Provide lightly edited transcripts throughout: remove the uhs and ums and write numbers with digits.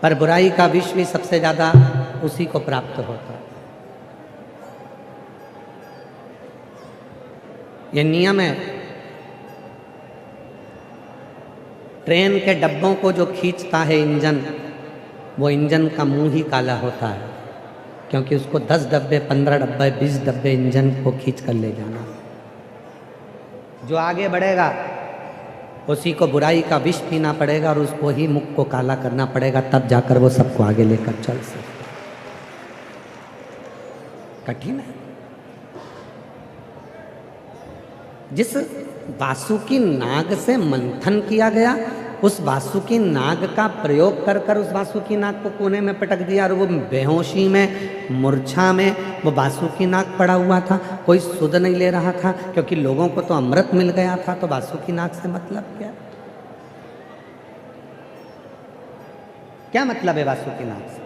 पर बुराई का विष भी सबसे ज़्यादा उसी को प्राप्त होता है। ये नियम है। ट्रेन के डब्बों को जो खींचता है इंजन, वो इंजन का मुंह ही काला होता है, क्योंकि उसको 10 डब्बे, 15 डब्बे, 20 डब्बे इंजन को खींच कर ले जाना। जो आगे बढ़ेगा उसी को बुराई का विष पीना पड़ेगा और उसको ही मुख को काला करना पड़ेगा, तब जाकर वो सबको आगे लेकर चल सकता। कठिन है। जिस वासुकी नाग से मंथन किया गया, उस वासुकी नाग का प्रयोग कर कर उस वासुकी नाग को कोने में पटक दिया और वो बेहोशी में, मूर्छा में वो वासुकी नाग पड़ा हुआ था। कोई सुध नहीं ले रहा था, क्योंकि लोगों को तो अमृत मिल गया था, तो वासुकी नाग से मतलब क्या? क्या मतलब है वासुकी नाग से?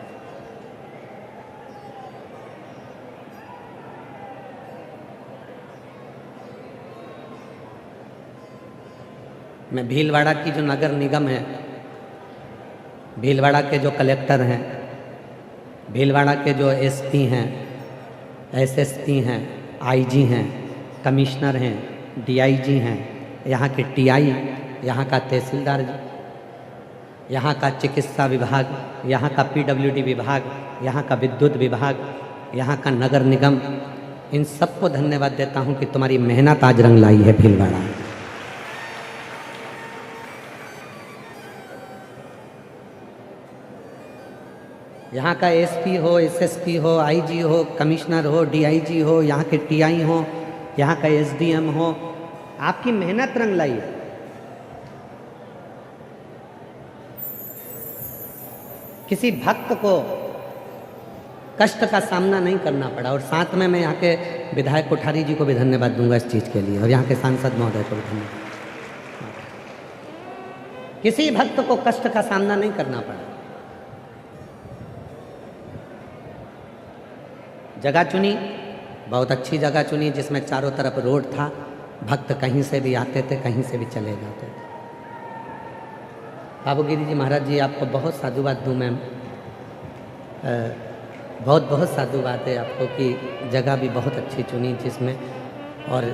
मैं भीलवाड़ा की जो नगर निगम है, भीलवाड़ा के जो कलेक्टर हैं, भीलवाड़ा के जो एसपी हैं, एसएसपी हैं, आईजी हैं, कमिश्नर हैं, डीआईजी हैं, यहाँ के टीआई, यहाँ का तहसीलदार जी, यहाँ का चिकित्सा विभाग, यहाँ का पीडब्ल्यूडी विभाग, यहाँ का विद्युत विभाग, यहाँ का नगर निगम, इन सबको धन्यवाद देता हूँ कि तुम्हारी मेहनत आज रंग लाई है भीलवाड़ा। यहाँ का एसपी हो, एसएसपी हो, आईजी हो, कमिश्नर हो, डीआईजी हो, यहाँ के टीआई हो, यहाँ का एसडीएम हो, आपकी मेहनत रंग लाई है। किसी भक्त को कष्ट का सामना नहीं करना पड़ा। और साथ में मैं यहाँ के विधायक कोठारी जी को भी धन्यवाद दूंगा इस चीज़ के लिए, और यहाँ के सांसद महोदय को भी धन्यवाद। किसी भक्त को कष्ट का सामना नहीं करना पड़ा। जगह चुनी, बहुत अच्छी जगह चुनी, जिसमें चारों तरफ रोड था, भक्त कहीं से भी आते थे, कहीं से भी चले जाते थे। बाबू गिरी जी महाराज जी, आपको बहुत साधुवाद दूँ मैम, बहुत बहुत साधुवाद है आपको कि जगह भी बहुत अच्छी चुनी जिसमें, और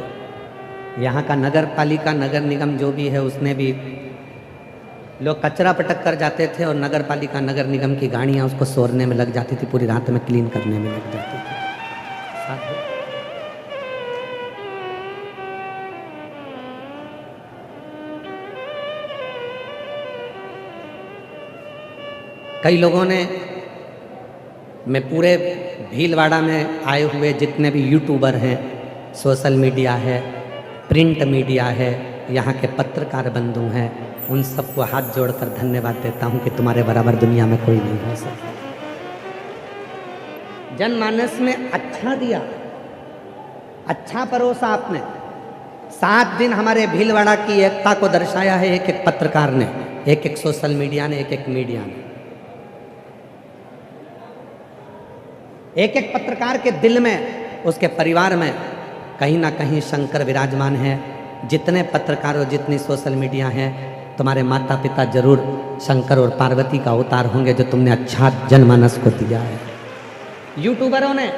यहाँ का नगर पालिका, नगर निगम जो भी है, उसने भी, लोग कचरा पटक कर जाते थे और नगर पालिका, नगर निगम की गाड़ियाँ उसको सोरने में लग जाती थी, पूरी रात में क्लीन करने में लग जाती थी। कई लोगों ने, मैं पूरे भीलवाड़ा में आए हुए जितने भी यूट्यूबर हैं, सोशल मीडिया है, प्रिंट मीडिया है, यहाँ के पत्रकार बंधु हैं, उन सबको हाथ जोड़कर धन्यवाद देता हूँ कि तुम्हारे बराबर दुनिया में कोई नहीं हो सकता। जनमानस में अच्छा दिया, अच्छा परोसा आपने। 7 दिन हमारे भीलवाड़ा की एकता को दर्शाया है एक एक पत्रकार ने, एक एक सोशल मीडिया ने, एक एक मीडिया ने। एक एक पत्रकार के दिल में, उसके परिवार में कहीं ना कहीं शंकर विराजमान है। जितने पत्रकार और जितनी सोशल मीडिया हैं, तुम्हारे माता पिता जरूर शंकर और पार्वती का अवतार होंगे, जो तुमने अच्छा जनमानस को दिया है। यूट्यूबरों ने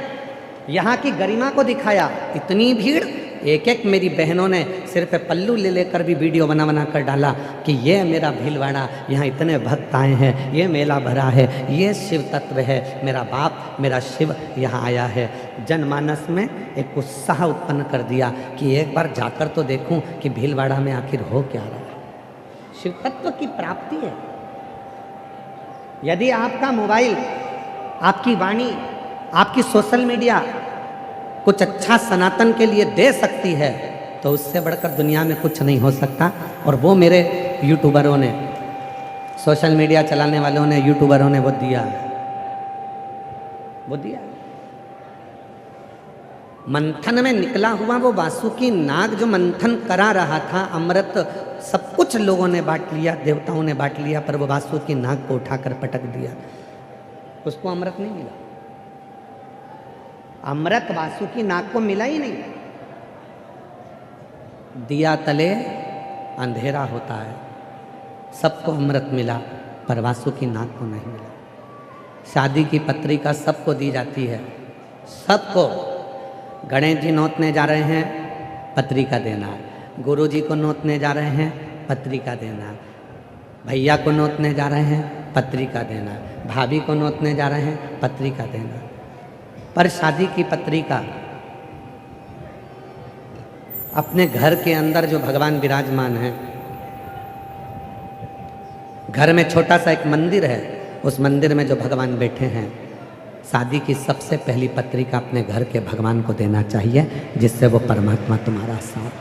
यहाँ की गरिमा को दिखाया। इतनी भीड़, एक एक मेरी बहनों ने सिर पे पल्लू ले लेकर भी वीडियो बना कर डाला कि ये मेरा भीलवाड़ा, यहाँ इतने भक्त आए हैं, ये मेला भरा है, ये शिव तत्व है, मेरा बाप, मेरा शिव यहाँ आया है। जनमानस में एक उत्साह उत्पन्न कर दिया कि एक बार जाकर तो देखूं कि भीलवाड़ा में आखिर हो क्या रहा है। शिव तत्व की प्राप्ति है। यदि आपका मोबाइल, आपकी वाणी, आपकी सोशल मीडिया कुछ अच्छा सनातन के लिए दे सकती है, तो उससे बढ़कर दुनिया में कुछ नहीं हो सकता। और वो मेरे यूट्यूबरों ने, सोशल मीडिया चलाने वालों ने, यूट्यूबरों ने वो दिया, वो दिया। मंथन में निकला हुआ वो वासुकी नाग जो मंथन करा रहा था, अमृत सब कुछ लोगों ने बांट लिया, देवताओं ने बांट लिया, पर वो वासुकी नाग को उठाकर पटक दिया, उसको अमृत नहीं मिला। अमृत वासुकी नाग को मिला ही नहीं। दिया तले अंधेरा होता है, सबको अमृत मिला, पर वासुकी नाग को नहीं मिला। शादी की पत्रिका सबको दी जाती है, सबको। गणेश जी नोतने जा रहे हैं, पत्रिका देना है। गुरु जी को नोतने जा रहे हैं, पत्रिका देना है। भैया को नोतने जा रहे हैं, पत्रिका देना है। भाभी को नोतने जा रहे हैं, पत्रिका देना है। पर शादी की पत्रिका अपने घर के अंदर जो भगवान विराजमान है, घर में छोटा सा एक मंदिर है, उस मंदिर में जो भगवान बैठे हैं, शादी की सबसे पहली पत्रिका अपने घर के भगवान को देना चाहिए, जिससे वो परमात्मा तुम्हारा साथ।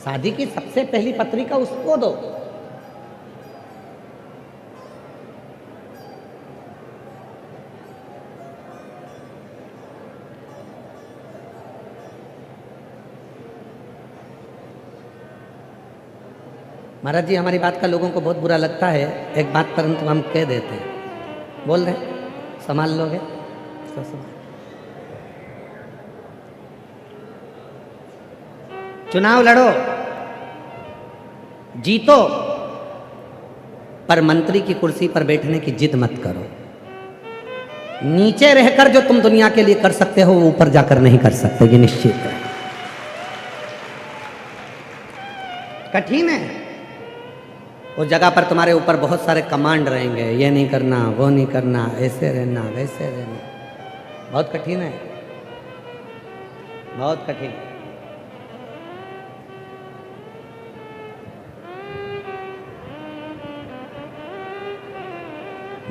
शादी की सबसे पहली पत्रिका उसको दो। महाराज जी, हमारी बात का लोगों को बहुत बुरा लगता है, एक बात परंतु हम कह देते हैं। बोल रहे संभाल लोगे तो संभाल। चुनाव लड़ो, जीतो, पर मंत्री की कुर्सी पर बैठने की जिद मत करो। नीचे रहकर जो तुम दुनिया के लिए कर सकते हो, वो ऊपर जाकर नहीं कर सकते, ये निश्चित है। कठिन है। उस जगह पर तुम्हारे ऊपर बहुत सारे कमांड रहेंगे, ये नहीं करना, वो नहीं करना, ऐसे रहना, वैसे रहना। बहुत कठिन है, बहुत कठिन।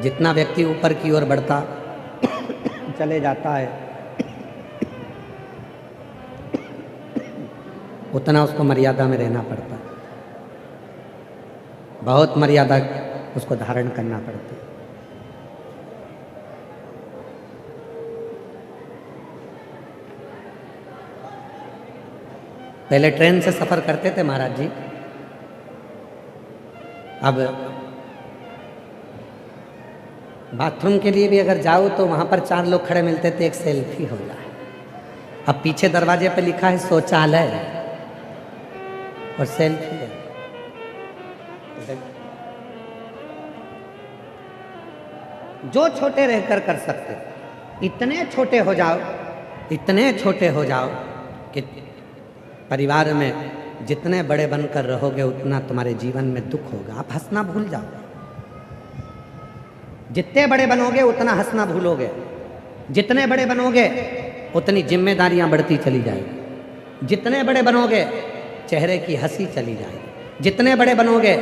जितना व्यक्ति ऊपर की ओर बढ़ता चले जाता है, उतना उसको मर्यादा में रहना पड़ता है। बहुत मर्यादा उसको धारण करना पड़ती है। पहले ट्रेन से सफर करते थे महाराज जी, अब बाथरूम के लिए भी अगर जाओ तो वहां पर 4 लोग खड़े मिलते थे, एक सेल्फी हो जाए। अब पीछे दरवाजे पे लिखा है शौचालय और सेल्फी है। जो छोटे रहकर कर सकते, इतने छोटे हो जाओ, इतने छोटे हो जाओ कि परिवार में जितने बड़े बनकर रहोगे, उतना तुम्हारे जीवन में दुख होगा। आप हंसना भूल जाओ। जितने बड़े बनोगे उतना हंसना भूलोगे। जितने बड़े बनोगे उतनी जिम्मेदारियां बढ़ती चली जाएगी। जितने बड़े बनोगे चेहरे की हंसी चली जाएगी। जितने बड़े बनोगे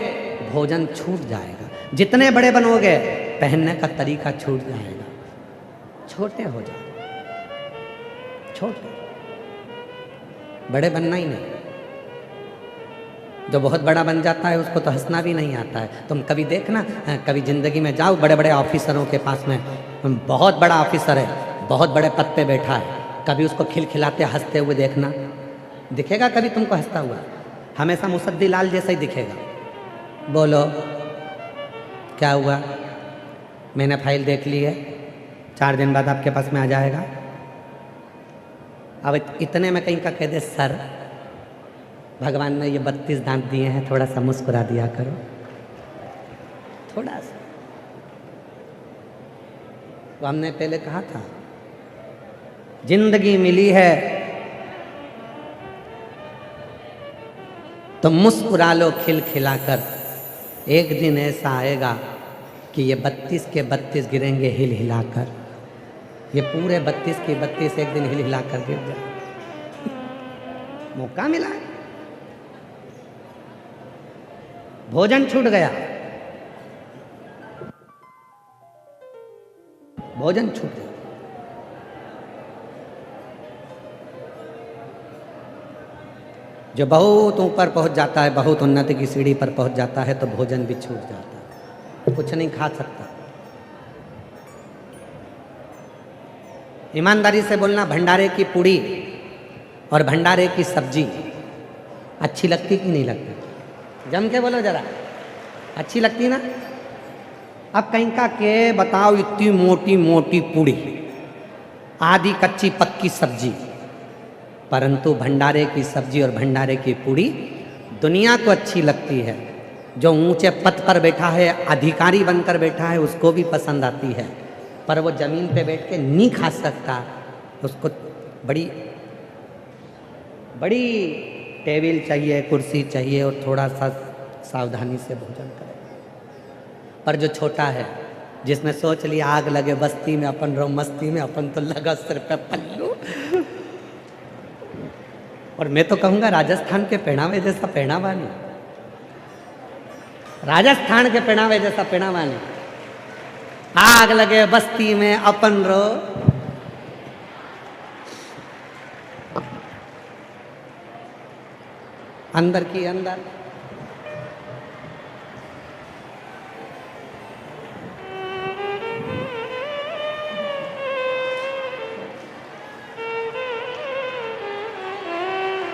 भोजन छूट जाएगा। जितने बड़े बनोगे पहनने का तरीका छूट जाएगा। छोटे हो जाओ, छोटे, बड़े बनना ही नहीं। जो बहुत बड़ा बन जाता है उसको तो हंसना भी नहीं आता है। तुम कभी देखना, कभी जिंदगी में जाओ बड़े बड़े ऑफिसरों के पास में, बहुत बड़ा ऑफिसर है, बहुत बड़े पद पे बैठा है, कभी उसको खिलखिलाते हंसते हुए देखना, दिखेगा कभी तुमको हंसता हुआ? हमेशा मुसद्दी लाल जैसा ही दिखेगा। बोलो क्या हुआ? मैंने फाइल देख ली है, 4 दिन बाद आपके पास में आ जाएगा। अब इतने में कहीं का कह दे, सर भगवान ने ये 32 दांत दिए हैं, थोड़ा सा मुस्कुरा दिया करो, थोड़ा सा। तो हमने पहले कहा था, जिंदगी मिली है तो मुस्कुरा लो खिलखिलाकर। एक दिन ऐसा आएगा कि ये 32 के 32 गिरेंगे हिल हिलाकर। ये पूरे 32 के 32 एक दिन हिल हिलाकर गिर जाए। मौका मिला है। भोजन छूट गया, भोजन छूट गया। जो बहुत ऊपर पहुंच जाता है, बहुत उन्नति की सीढ़ी पर पहुंच जाता है, तो भोजन भी छूट जाता है, कुछ नहीं खा सकता। ईमानदारी से बोलना, भंडारे की पूड़ी और भंडारे की सब्जी अच्छी लगती कि नहीं लगती? जम के बोलो जरा, अच्छी लगती ना? अब कहीं का के बताओ, इतनी मोटी मोटी पूड़ी, आधी कच्ची पक्की सब्जी, परंतु भंडारे की सब्जी और भंडारे की पूड़ी दुनिया को अच्छी लगती है, जो ऊंचे पद पर बैठा है, अधिकारी बनकर बैठा है, उसको भी पसंद आती है, पर वो जमीन पे बैठ के नहीं खा सकता, उसको बड़ी बड़ी टेबल चाहिए, कुर्सी चाहिए और थोड़ा सा सावधानी से भोजन करे। पर जो छोटा है, जिसने सोच लिया आग लगे बस्ती में अपन रहो मस्ती में, अपन तो लगा सिर पे पल्लू। और मैं तो कहूँगा राजस्थान के पहनावे जैसा पहनावा नहीं, राजस्थान के पहनावे जैसा पहनावा नहीं। आग लगे बस्ती में अपन रहो, अंदर की अंदर।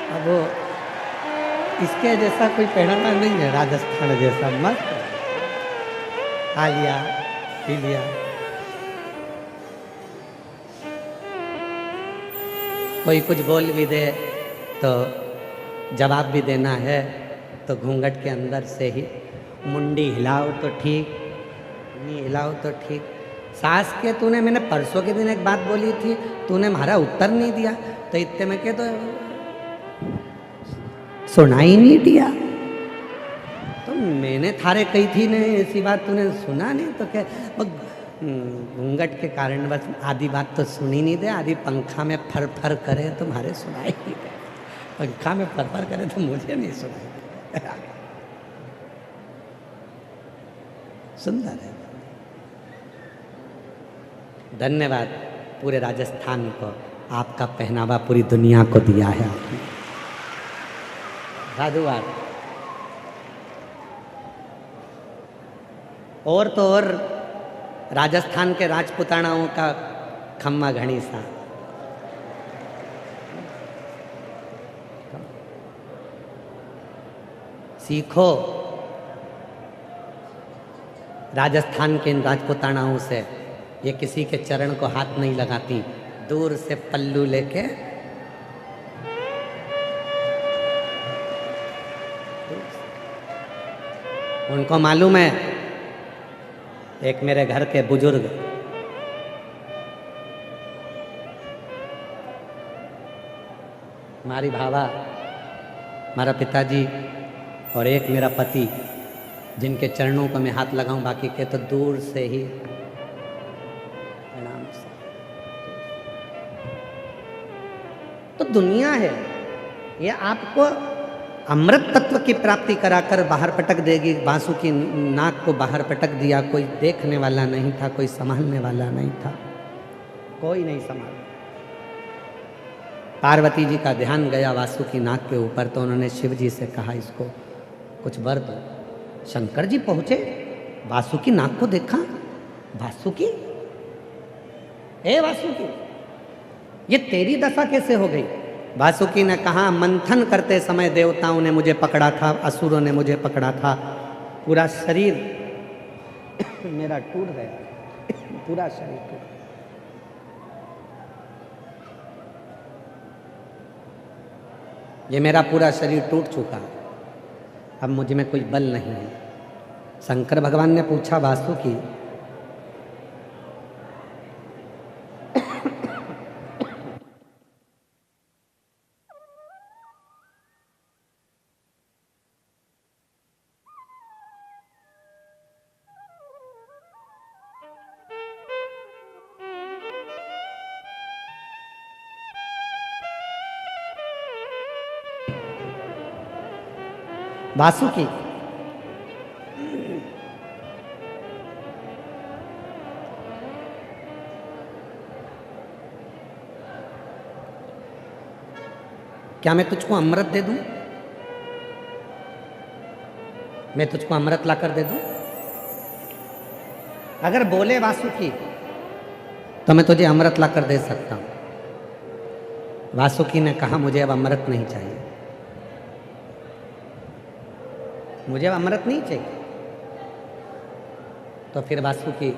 अब वो इसके जैसा कोई पहनावा नहीं है, राजस्थान जैसा मस्त खा लिया पी लिया। कोई कुछ बोल भी दे तो जवाब भी देना है तो घूंघट के अंदर से ही, मुंडी हिलाओ तो ठीक, नहीं हिलाओ तो ठीक। सास के तूने, मैंने परसों के दिन एक बात बोली थी, तूने हमारा उत्तर नहीं दिया, तो इतने में के तो सुना ही नहीं दिया। तो मैंने थारे कही थी ने ऐसी बात तूने सुना नहीं, तो क्या घूंघट के कारण बस आधी बात तो सुनी नहीं दे, आधी पंखा में फर फर करे तुम्हारे सुनाई नहीं दे, पंखा में फर फर करे तो मुझे नहीं सुनाई दे। सुंदर है। धन्यवाद पूरे राजस्थान को, आपका पहनावा पूरी दुनिया को दिया है आपने। साधुवाद। और तो और राजस्थान के राजपुतानाओं का खम्मा घड़ी सा। सीखो राजस्थान के इन राजपुतानाओं से, ये किसी के चरण को हाथ नहीं लगाती, दूर से पल्लू लेके उनको मालूम है। एक मेरे घर के बुजुर्ग हमारी भावा, हमारा पिताजी और एक मेरा पति, जिनके चरणों को मैं हाथ लगाऊं, बाकी के तो दूर से ही प्रणाम से। तो दुनिया है ये आपको अमृत तत्व की प्राप्ति कराकर बाहर पटक देगी। बांसु की नाक को बाहर पटक दिया, कोई देखने वाला नहीं था, कोई संभालने वाला नहीं था, कोई नहीं संभाला। पार्वती जी का ध्यान गया वासु की नाक के ऊपर, तो उन्होंने शिव जी से कहा इसको कुछ वर दो। शंकर जी पहुंचे, वासुकी नाक को देखा, वासुकी, ए वासुकी, ये तेरी दशा कैसे हो गई? वासुकी ने कहा, मंथन करते समय देवताओं ने मुझे पकड़ा था, असुरों ने मुझे पकड़ा था, पूरा शरीर मेरा टूट गया, पूरा शरीर टूट। ये मेरा पूरा शरीर टूट चुका, अब मुझ में कोई बल नहीं है। शंकर भगवान ने पूछा, वासुकी वासुकी क्या मैं तुझको अमृत दे दूं? मैं तुझको अमृत लाकर दे दूं? अगर बोले वासुकी तो मैं तुझे अमृत लाकर दे सकता हूं। वासुकी ने कहा, मुझे अब अमृत नहीं चाहिए, मुझे अब अमृत नहीं चाहिए। तो फिर वासुकी,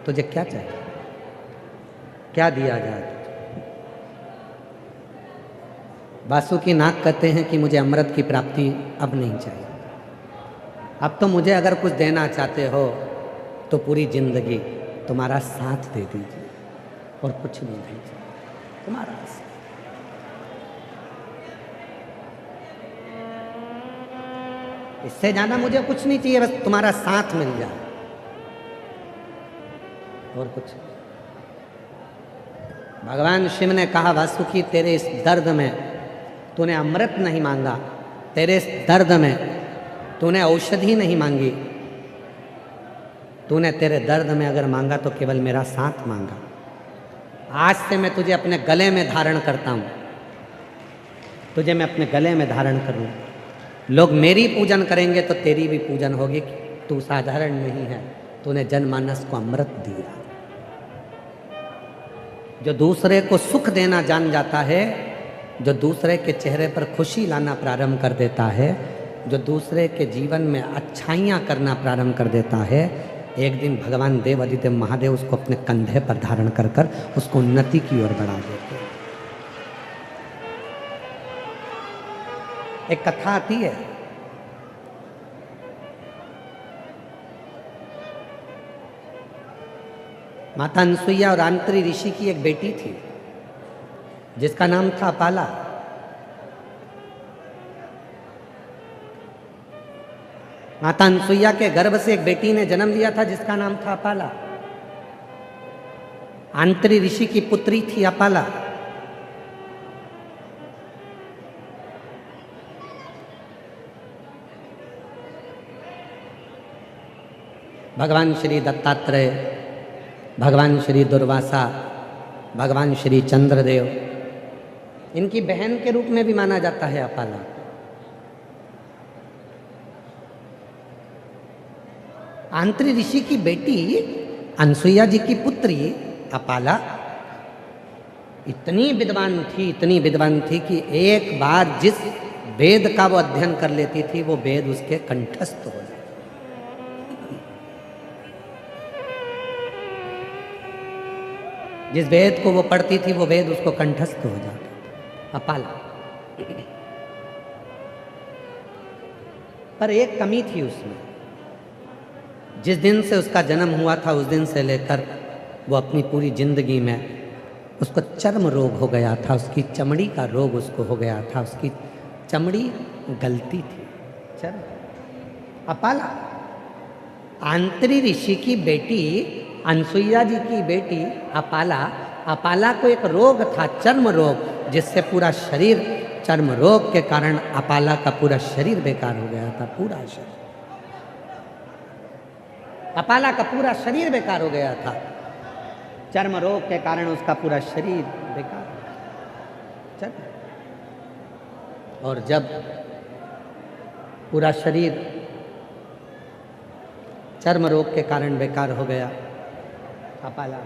तुझे क्या चाहिए, क्या दिया जाए? वासुकी नाग कहते हैं कि मुझे अमृत की प्राप्ति अब नहीं चाहिए। अब तो मुझे अगर कुछ देना चाहते हो तो पूरी जिंदगी तुम्हारा साथ दे दीजिए और कुछ नहीं दीजिए, तुम्हारा साथ। इससे ज्यादा मुझे कुछ नहीं चाहिए, बस तुम्हारा साथ मिल जाए और कुछ। भगवान शिव ने कहा, वासुकी तेरे इस दर्द में तूने अमृत नहीं मांगा, तेरे इस दर्द में तूने औषधि नहीं मांगी, तूने तेरे दर्द में अगर मांगा तो केवल मेरा साथ मांगा। आज से मैं तुझे अपने गले में धारण करता हूं, तुझे मैं अपने गले में धारण करूं। लोग मेरी पूजन करेंगे तो तेरी भी पूजन होगी। तू साधारण नहीं है, तूने जनमानस को अमृत दिया। जो दूसरे को सुख देना जान जाता है, जो दूसरे के चेहरे पर खुशी लाना प्रारंभ कर देता है, जो दूसरे के जीवन में अच्छाइयाँ करना प्रारंभ कर देता है, एक दिन भगवान देव आदिदेव महादेव उसको अपने कंधे पर धारण कर कर उसको उन्नति की ओर बढ़ा देते हैं। एक कथा आती है, माता अनसुईया और आंत्री ऋषि की एक बेटी थी जिसका नाम था अपाला। माता अनसुईया के गर्भ से एक बेटी ने जन्म लिया था जिसका नाम था अपाला। आंत्री ऋषि की पुत्री थी अपाला। भगवान श्री दत्तात्रेय, भगवान श्री दुर्वासा, भगवान श्री चंद्रदेव, इनकी बहन के रूप में भी माना जाता है अपाला। आंत्री ऋषि की बेटी अनसुईया जी की पुत्री अपाला इतनी विद्वान थी, इतनी विद्वान थी कि एक बार जिस वेद का वो अध्ययन कर लेती थी वो वेद उसके कंठस्थ हो जाता। जिस वेद को वो पढ़ती थी वो वेद उसको कंठस्थ हो जाता। अपाला। पर एक कमी थी उसमें। जिस दिन से उसका जन्म हुआ था उस दिन से लेकर वो अपनी पूरी जिंदगी में उसको चर्म रोग हो गया था, उसकी चमड़ी का रोग उसको हो गया था, उसकी चमड़ी गलती थी। चर्म। अपाला आंत्री ऋषि की बेटी अनसुईया जी की बेटी अपाला, अपाला को एक रोग था, चर्म रोग, जिससे पूरा शरीर, चर्म रोग के कारण अपाला का पूरा शरीर बेकार हो गया था। पूरा शरीर, अपाला का पूरा शरीर बेकार हो गया था। चर्म रोग के कारण उसका पूरा शरीर बेकार हो गया। चल। और जब पूरा शरीर चर्म रोग के कारण बेकार हो गया, अपाला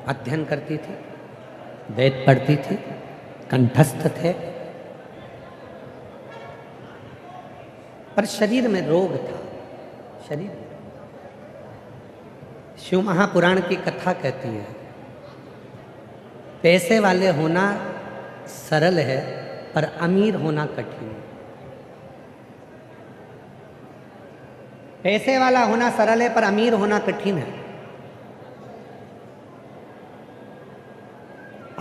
अध्ययन करती थी, वेद पढ़ती थी, कंठस्थ थे, पर शरीर में रोग था। शरीर। शिव महापुराण की कथा कहती है, पैसे वाले होना सरल है पर अमीर होना कठिन है। पैसे वाला होना सरल है पर अमीर होना कठिन है।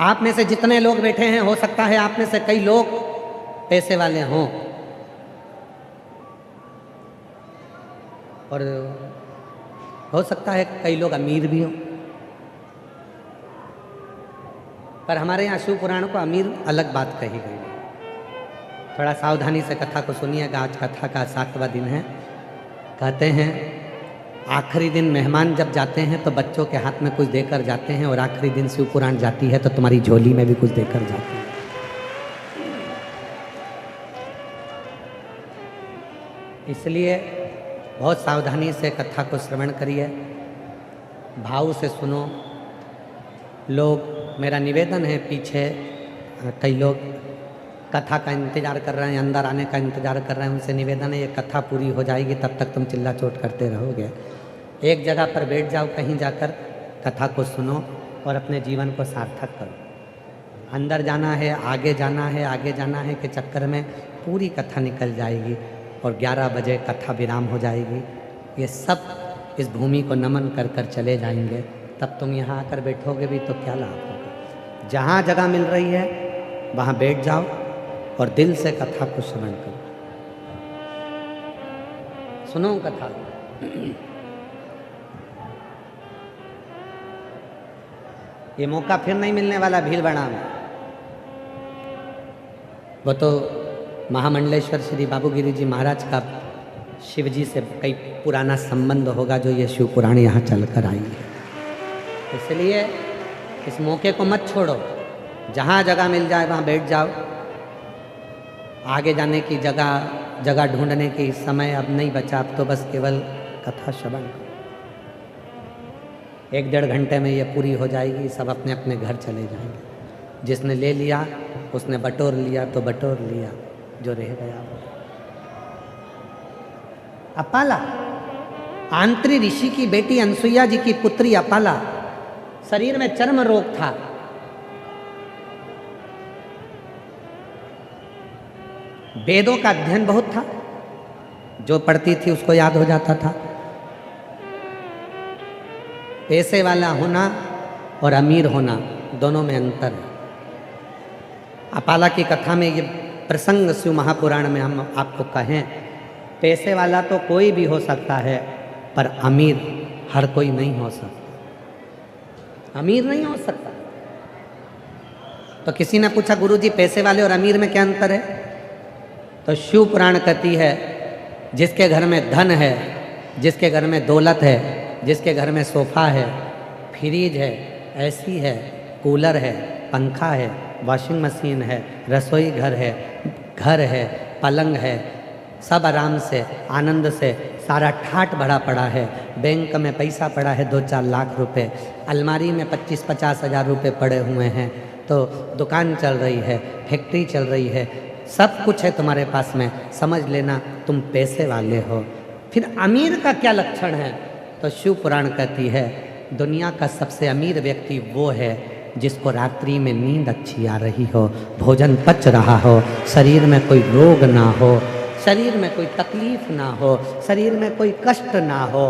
आप में से जितने लोग बैठे हैं, हो सकता है आप में से कई लोग पैसे वाले हों और हो सकता है कई लोग अमीर भी हों। पर हमारे यहाँ शिव पुराण को अमीर अलग बात कही गई है। थोड़ा सावधानी से कथा को सुनिएगा। आज कथा का 7वां दिन है। कहते हैं आखिरी दिन मेहमान जब जाते हैं तो बच्चों के हाथ में कुछ देकर जाते हैं, और आखिरी दिन शिव पुराण जाती है तो तुम्हारी झोली में भी कुछ देकर जाते हैं। इसलिए बहुत सावधानी से कथा को श्रवण करिए, भाव से सुनो। लोग, मेरा निवेदन है, पीछे कई लोग कथा का इंतज़ार कर रहे हैं, अंदर आने का इंतज़ार कर रहे हैं, उनसे निवेदन है ये कथा पूरी हो जाएगी तब तक तुम चिल्ला चोट करते रहोगे। एक जगह पर बैठ जाओ, कहीं जाकर कथा को सुनो और अपने जीवन को सार्थक करो। अंदर जाना है, आगे जाना है, आगे जाना है के चक्कर में पूरी कथा निकल जाएगी और 11 बजे कथा विराम हो जाएगी। ये सब इस भूमि को नमन कर कर चले जाएंगे, तब तुम यहाँ आकर बैठोगे भी तो क्या लाभ होगा। जहाँ जगह मिल रही है वहाँ बैठ जाओ और दिल से कथा को श्रवण करो, सुनो कथा। ये मौका फिर नहीं मिलने वाला भीलवाड़ा में। वो तो महामंडलेश्वर श्री बाबूगिरी जी महाराज का शिव जी से कई पुराना संबंध होगा जो ये शिव पुराण यहाँ चलकर आई है। इसलिए इस मौके को मत छोड़ो, जहाँ जगह मिल जाए वहाँ बैठ जाओ। आगे जाने की जगह ढूंढने की समय अब नहीं बचा, अब तो बस केवल कथा श्रवण। 1-1.5 घंटे में ये पूरी हो जाएगी, सब अपने अपने घर चले जाएंगे। जिसने ले लिया उसने बटोर लिया तो बटोर लिया, जो रह गया वो। अपाला, आंत्री ऋषि की बेटी अनसुईया जी की पुत्री अपाला, शरीर में चर्म रोग था। वेदों का अध्ययन बहुत था, जो पढ़ती थी उसको याद हो जाता था। पैसे वाला होना और अमीर होना दोनों में अंतर है। अपाला की कथा में ये प्रसंग शिव महापुराण में हम आपको कहें, पैसे वाला तो कोई भी हो सकता है पर अमीर हर कोई नहीं हो सकता। अमीर नहीं हो सकता। तो किसी ने पूछा गुरुजी पैसे वाले और अमीर में क्या अंतर है? तो शिव पुराण कहती है जिसके घर में धन है, जिसके घर में दौलत है, जिसके घर में सोफा है, फ्रिज है, एसी है, कूलर है, पंखा है, वॉशिंग मशीन है, रसोई घर है, पलंग है, सब आराम से आनंद से सारा ठाट भरा पड़ा है, बैंक में पैसा पड़ा है 2-4 लाख रुपए, अलमारी में 25-50 हज़ार रुपये पड़े हुए हैं, तो दुकान चल रही है, फैक्ट्री चल रही है, सब कुछ है तुम्हारे पास में, समझ लेना तुम पैसे वाले हो। फिर अमीर का क्या लक्षण है? तो शिव पुराण कहती है दुनिया का सबसे अमीर व्यक्ति वो है जिसको रात्रि में नींद अच्छी आ रही हो, भोजन पच रहा हो, शरीर में कोई रोग ना हो, शरीर में कोई तकलीफ ना हो, शरीर में कोई कष्ट ना हो।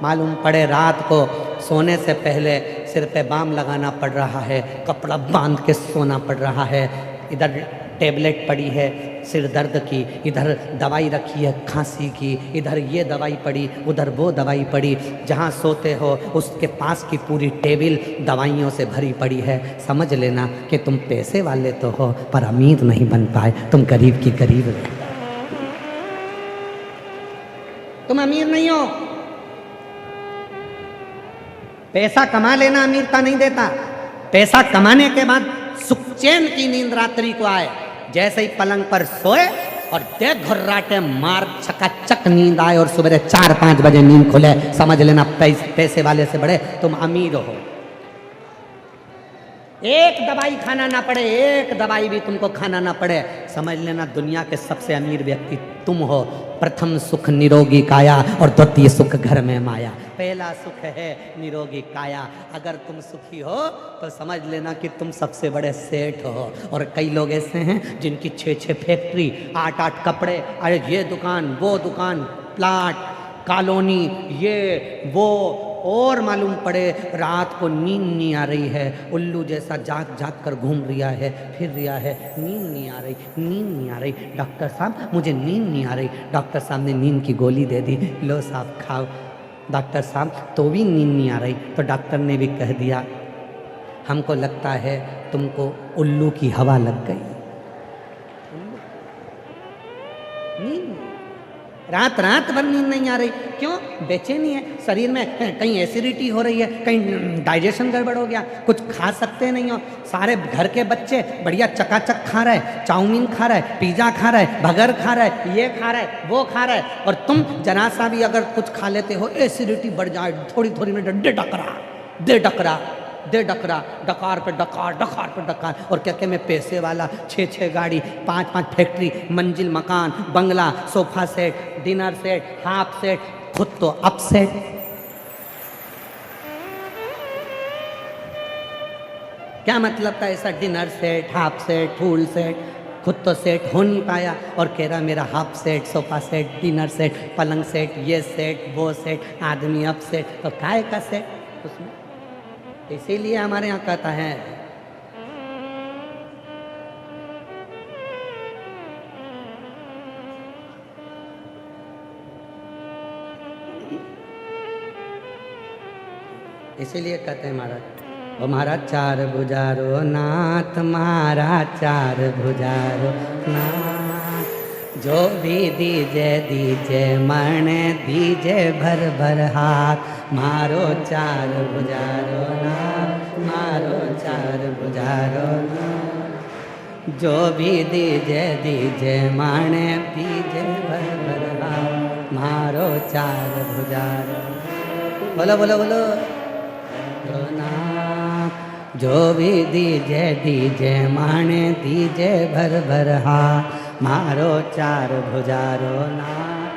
मालूम पड़े रात को सोने से पहले सिर पे बाम लगाना पड़ रहा है, कपड़ा बांध के सोना पड़ रहा है, इधर टेबलेट पड़ी है सिर दर्द की, इधर दवाई रखी है खांसी की, इधर ये दवाई पड़ी, उधर वो दवाई पड़ी, जहाँ सोते हो उसके पास की पूरी टेबल दवाइयों से भरी पड़ी है। समझ लेना कि तुम पैसे वाले तो हो पर अमीर नहीं बन पाए, तुम गरीब की गरीब रह, तुम अमीर नहीं हो। पैसा कमा लेना अमीरता नहीं देता, पैसा कमाने के बाद सुख चैन की नींद रात्रि को आए, जैसे ही पलंग पर सोए और देख घुर्राटे मार चकाचक नींद आए और सुबह 4-5 बजे नींद खुले, समझ लेना पैसे वाले से बड़े तुम अमीर हो। एक दवाई खाना ना पड़े, एक दवाई भी तुमको खाना ना पड़े, समझ लेना दुनिया के सबसे अमीर व्यक्ति तुम हो। प्रथम सुख निरोगी काया और द्वितीय सुख घर में माया। पहला सुख है निरोगी काया, अगर तुम सुखी हो तो समझ लेना कि तुम सबसे बड़े सेठ हो। और कई लोग ऐसे हैं जिनकी 6-6 फैक्ट्री, 8-8 कपड़े, अरे ये दुकान वो दुकान, प्लाट, कॉलोनी, ये वो, और मालूम पड़े रात को नींद नहीं आ रही है, उल्लू जैसा जाग जाग कर घूम रिया है, फिर रिया है, नींद नहीं आ रही, नींद नहीं आ रही, डॉक्टर साहब मुझे नींद नहीं आ रही। डॉक्टर साहब ने नींद की गोली दे दी, लो साहब खाओ। डॉक्टर साहब तो भी नींद नहीं आ रही, तो डॉक्टर ने भी कह दिया हमको लगता है तुमको उल्लू की हवा लग गई। नींद रात भर नींद नहीं आ रही, क्यों? बेचैनी है, शरीर में कहीं एसिडिटी हो रही है, कहीं डाइजेशन गड़बड़ हो गया, कुछ खा सकते नहीं हो। सारे घर के बच्चे बढ़िया चकाचक खा रहे, चाउमीन खा रहे, पिज़्ज़ा खा रहे, बर्गर खा रहे, ये खा रहे, वो खा रहे, और तुम जरा सा भी अगर कुछ खा लेते हो एसिडिटी बढ़ जाए, थोड़ी थोड़ी में दे डकरा, डकार पे डकार, और क्या मैं पैसे वाला, 6-6 गाड़ी, 5-5 फैक्ट्री, मंजिल मकान, बंगला, sofa set, dinner set, half set, खुद तो अप सेट। क्या मतलब था ऐसा dinner set, half set, full set? खुद तो सेट हो नहीं पाया और कह रहा मेरा half set, sofa set, dinner set, पलंग सेट, ये सेट, वो सेट, आदमी अप सेट, तो काय का सेट उसमें? इसीलिए हमारे यहाँ कहता है इसीलिए कहते हैं महाराज, ओ महाराज चार भुजारो नाथ, महाराज चार भुजारो नाथ, जो भी दीजे दीजे मन, दीजे भर भर हाथ, मारो चार भुजारो नाथ, मारो चार भुजारो नाथ, जो भी दीजे दीजे मन, दीजे भर भर हाथ, मारो चार भुजारो। बोलो बोलो बोलो नाथ, जो भी दीजे दीजे माने, दीजे भर भर हाथ, मारो चार भुजारो नाथ,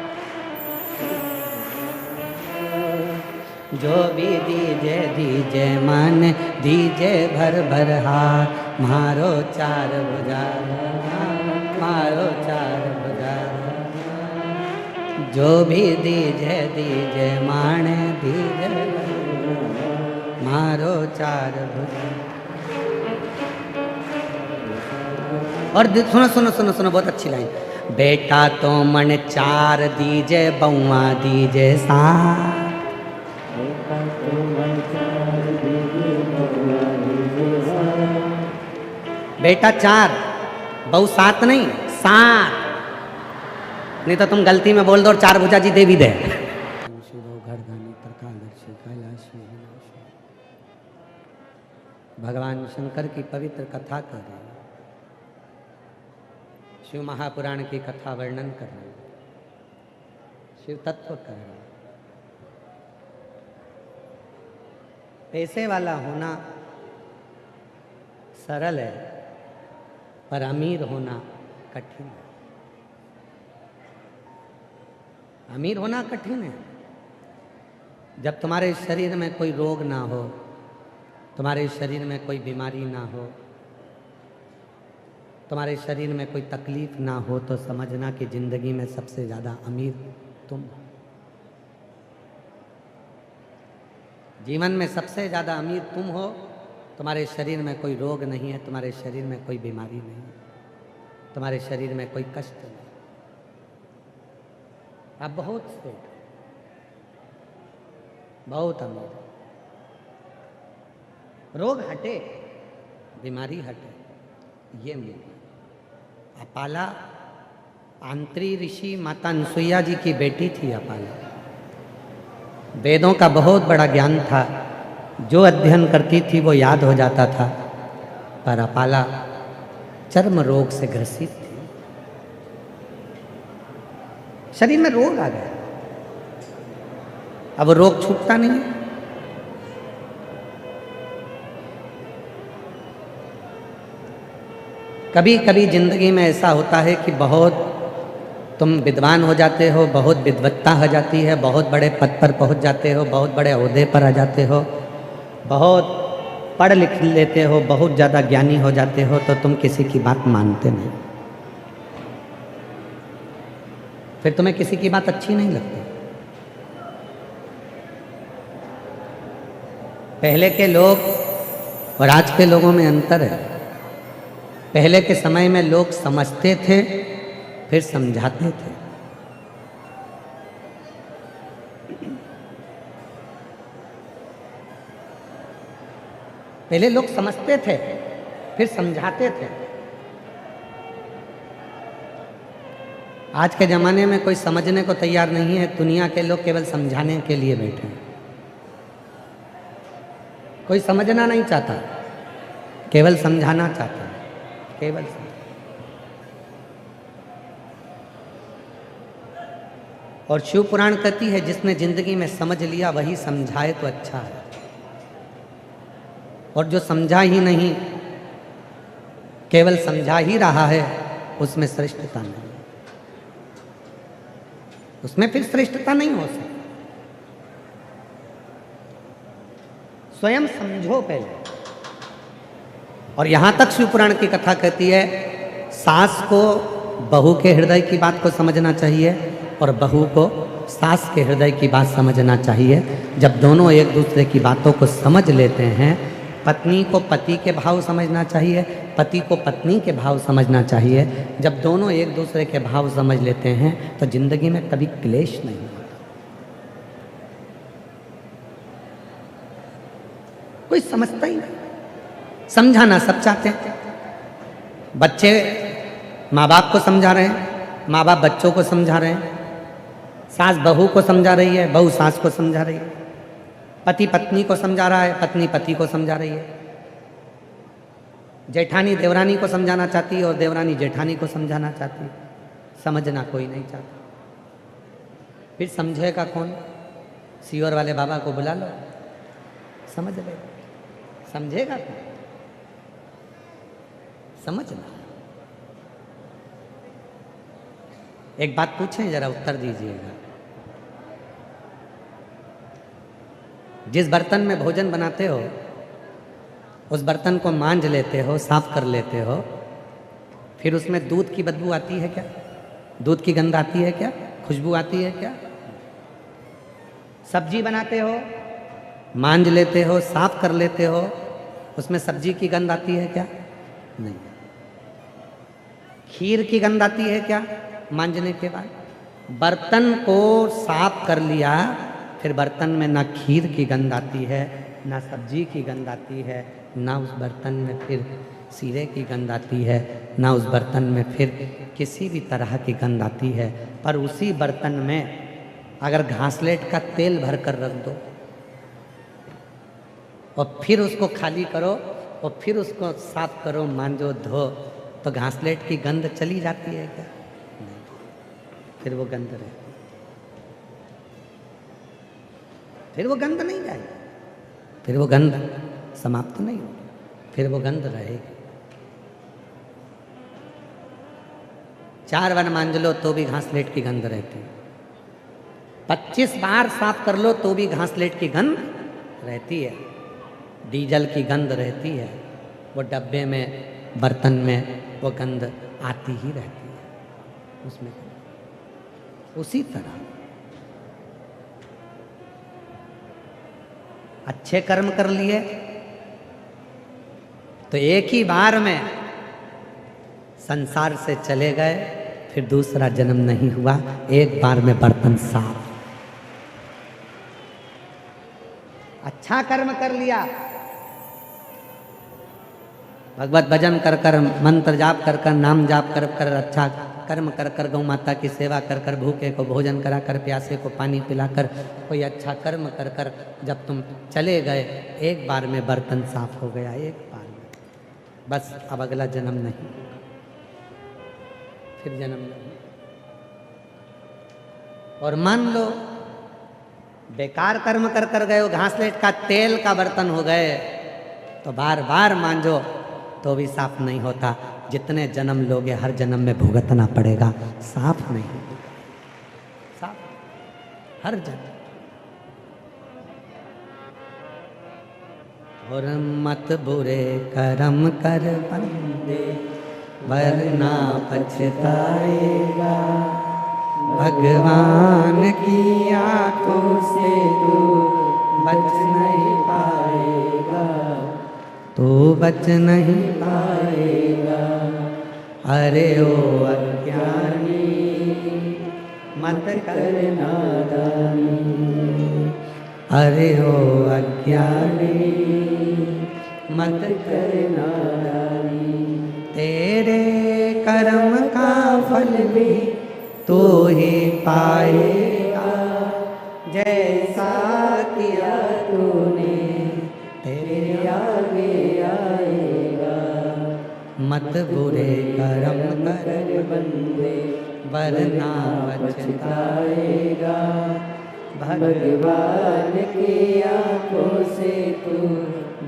जो भी दीजे दीजे माने, दीजे भर भर हाथ, मारो चार भुजारो नाथ, मारो चार भुजारो नाथ, जो भी दीजे दीजे माने, दीजे भर मारो चार भुजा। और सुनो सुनो सुनो सुनो, बहुत अच्छी लाइन, बेटा तो मन चार दीजे, बउआ दीजे सात, बेटा तो मन चार दीजे, बउआ दीजे सात, बेटा चार, बहू सात नहीं, सात, नहीं तो तुम गलती में बोल दो और चार भुजा जी देवी दे। भगवान शंकर की पवित्र कथा कर रहे हैं, शिव महापुराण की कथा वर्णन कर रहे हैं, शिव तत्व कर रहे हैं। पैसे वाला होना सरल है, पर अमीर होना कठिन है। अमीर होना कठिन है जब तुम्हारे शरीर में कोई रोग ना हो, तुम्हारे शरीर में कोई बीमारी ना हो, तुम्हारे शरीर में कोई तकलीफ ना हो, तो समझना कि जिंदगी में सबसे ज़्यादा अमीर तुम हो। जीवन में सबसे ज़्यादा अमीर तुम हो। तुम्हारे शरीर में कोई रोग नहीं है, तुम्हारे शरीर में कोई बीमारी नहीं है, तुम्हारे शरीर में कोई कष्ट नहीं। आप बहुत सेठ, बहुत अमीर। रोग हटे, बीमारी हटे, ये मिल। अपाला आंत्री ऋषि माता अनसुईया जी की बेटी थी। अपाला वेदों का बहुत बड़ा ज्ञान था, जो अध्ययन करती थी वो याद हो जाता था, पर अपाला चर्म रोग से ग्रसित थी। शरीर में रोग आ गया, अब रोग छूटता नहीं है। कभी कभी जिंदगी में ऐसा होता है कि बहुत तुम विद्वान हो जाते हो, बहुत विद्वत्ता हो जाती है, बहुत बड़े पद पर पहुंच जाते हो, बहुत बड़े ओहदे पर आ जाते हो, बहुत पढ़ लिख लेते हो, बहुत ज़्यादा ज्ञानी हो जाते हो, तो तुम किसी की बात मानते नहीं। फिर तुम्हें किसी की बात अच्छी नहीं लगती। पहले के लोग और आज के लोगों में अंतर है। पहले के समय में लोग समझते थे, फिर समझाते थे। पहले लोग समझते थे, फिर समझाते थे। आज के ज़माने में कोई समझने को तैयार नहीं है। दुनिया के लोग केवल समझाने के लिए बैठे हैं। कोई समझना नहीं चाहता, केवल समझाना चाहता है, केवल समझ। और शिव पुराण कहती है, जिसने जिंदगी में समझ लिया वही समझाए तो अच्छा है, और जो समझा ही नहीं, केवल समझा ही रहा है, उसमें श्रेष्ठता नहीं, उसमें फिर श्रेष्ठता नहीं हो सकती। स्वयं समझो पहले, और यहाँ तक शिवपुराण की कथा कहती है सास को बहू के हृदय की बात को समझना चाहिए और बहू को सास के हृदय की बात समझना चाहिए। जब दोनों एक दूसरे की बातों को समझ लेते हैं, पत्नी को पति के भाव समझना चाहिए, पति को पत्नी के भाव समझना चाहिए। जब दोनों एक दूसरे के भाव समझ लेते हैं तो जिंदगी में कभी क्लेश नहीं होता। कोई समझता ही नहीं। समझाना सब चाहते हैं। बच्चे माँ बाप को समझा रहे हैं, माँ बाप बच्चों को समझा रहे हैं, सास बहू को समझा रही है, बहू सास को समझा रही है, पति पत्नी को समझा रहा है, पत्नी पति को समझा रही है, जेठानी देवरानी को समझाना चाहती है और देवरानी जेठानी को समझाना चाहती है। समझना कोई नहीं चाहता। फिर समझेगा कौन? सीवर वाले बाबा को बुला लो, समझ ले। समझेगा कौन? समझना। एक बात पूछें, जरा उत्तर दीजिएगा। जिस बर्तन में भोजन बनाते हो उस बर्तन को मांज लेते हो, साफ कर लेते हो, फिर उसमें दूध की बदबू आती है क्या? दूध की गंध आती है क्या? खुशबू आती है क्या? सब्जी बनाते हो, मांज लेते हो, साफ कर लेते हो, उसमें सब्जी की गंध आती है क्या? नहीं। खीर की गंध आती है क्या मांजने के बाद? बर्तन को साफ कर लिया, फिर बर्तन में ना खीर की गंध आती है, ना सब्जी की गंध आती है, ना उस बर्तन में फिर सीरे की गंध आती है, ना उस बर्तन में फिर किसी भी तरह की गंध आती है। पर उसी बर्तन में अगर घासलेट का तेल भर कर रख दो और फिर उसको खाली करो और फिर उसको साफ करो, मांजो, धो, तो घासलेट की गंध चली जाती है क्या? नहीं। फिर वो गंध रहती, फिर वो गंध नहीं जाएगी, फिर वो गंध समाप्त नहीं होगी, फिर वो गंध रहेगी। 4 बार मांज लो तो भी घासलेट की गंध रहती है, 25 बार साफ कर लो तो भी घासलेट की गंध रहती है, डीजल की गंध रहती है, वो डब्बे में बर्तन में वो गंध आती ही रहती है उसमें। उसी तरह अच्छे कर्म कर लिए तो एक ही बार में संसार से चले गए, फिर दूसरा जन्म नहीं हुआ, एक बार में बर्तन साफ। अच्छा कर्म कर लिया, भगवत भजन कर कर, मंत्र जाप कर कर, नाम जाप कर कर, अच्छा कर्म कर कर, गौ माता की सेवा कर कर, भूखे को भोजन करा कर, प्यासे को पानी पिलाकर, कोई अच्छा कर्म कर कर जब तुम चले गए, एक बार में बर्तन साफ हो गया, एक बार में। बस अब अगला जन्म नहीं, फिर जन्म नहीं। और मान लो बेकार कर्म कर कर गए हो, घासलेट का तेल का बर्तन हो गए, तो बार बार मांजो तो भी साफ नहीं होता। जितने जन्म लोगे हर जन्म में भुगतना पड़ेगा, साफ नहीं होगा, साफ हर जन्म। और मत बुरे कर्म कर बंदे, वरना पछताएगा, भगवान की आंखों से तू बच नहीं पाएगा, तू बच नहीं पाएगा। अरे ओ अज्ञानी मत कर नादानी, अरे ओ अज्ञानी मत कर नादानी, तेरे कर्म का फल भी तू ही पाएगा, जैसा किया तूने तेरे आगे आएगा। मत बुरे कर्म कर बंदे, वरना पछताएगा, भगवान की आंखों से तू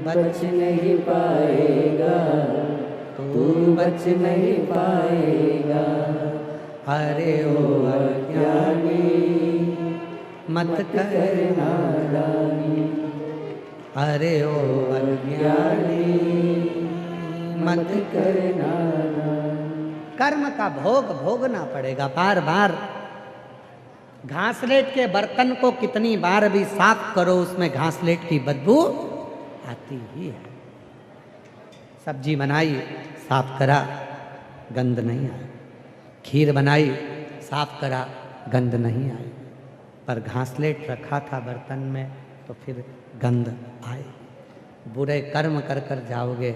बच नहीं पाएगा, तू बच नहीं पाएगा। अरे ओ अज्ञानी मत कर नादानी, अरे ओ अज्ञानी मत करना। कर्म का भोग भोगना पड़ेगा बार बार। घासलेट के बर्तन को कितनी बार भी साफ करो, उसमें घासलेट की बदबू आती ही है। सब्जी बनाई, साफ करा, गंध नहीं आई। खीर बनाई, साफ करा, गंध नहीं आई। पर घासलेट रखा था बर्तन में तो फिर गंध आए। बुरे कर्म कर कर जाओगे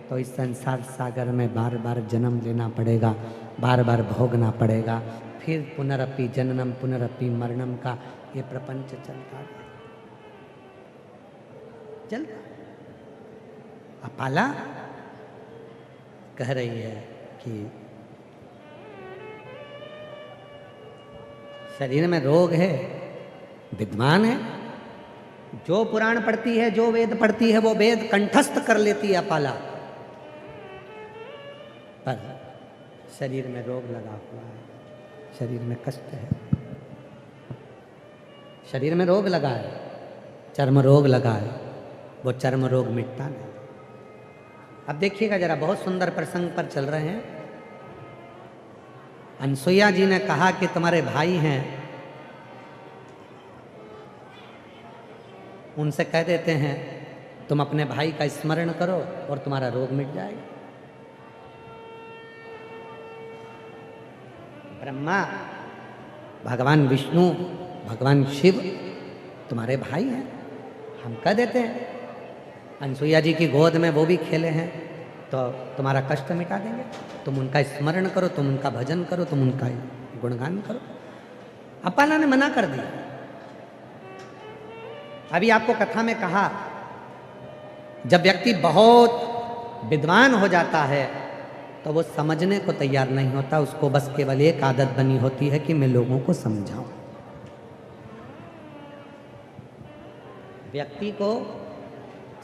तो इस संसार सागर में बार बार जन्म लेना पड़ेगा, बार बार भोगना पड़ेगा। फिर पुनरपि जननम पुनरपि मरणम का ये प्रपंच चलता। अपाला कह रही है कि शरीर में रोग है, विद्वान है, जो पुराण पढ़ती है, जो वेद पढ़ती है, वो वेद कंठस्थ कर लेती है अपाला, पर शरीर में रोग लगा हुआ है, शरीर में कष्ट है, शरीर में रोग लगा है, चर्म रोग लगा है, वो चर्म रोग मिटता नहीं। अब देखिएगा जरा, बहुत सुंदर प्रसंग पर चल रहे हैं। अनसुईया जी ने कहा कि तुम्हारे भाई हैं, उनसे कह देते हैं तुम अपने भाई का स्मरण करो और तुम्हारा रोग मिट जाएगा। ब्रह्मा, भगवान विष्णु, भगवान शिव तुम्हारे भाई हैं, हम कह देते हैं। अनसुईया जी की गोद में वो भी खेले हैं तो तुम्हारा कष्ट मिटा देंगे। तुम उनका स्मरण करो, तुम उनका भजन करो, तुम उनका गुणगान करो। अपाला ने मना कर दिया। अभी आपको कथा में कहा, जब व्यक्ति बहुत विद्वान हो जाता है तो वो समझने को तैयार नहीं होता, उसको बस केवल एक आदत बनी होती है कि मैं लोगों को समझाऊं। व्यक्ति को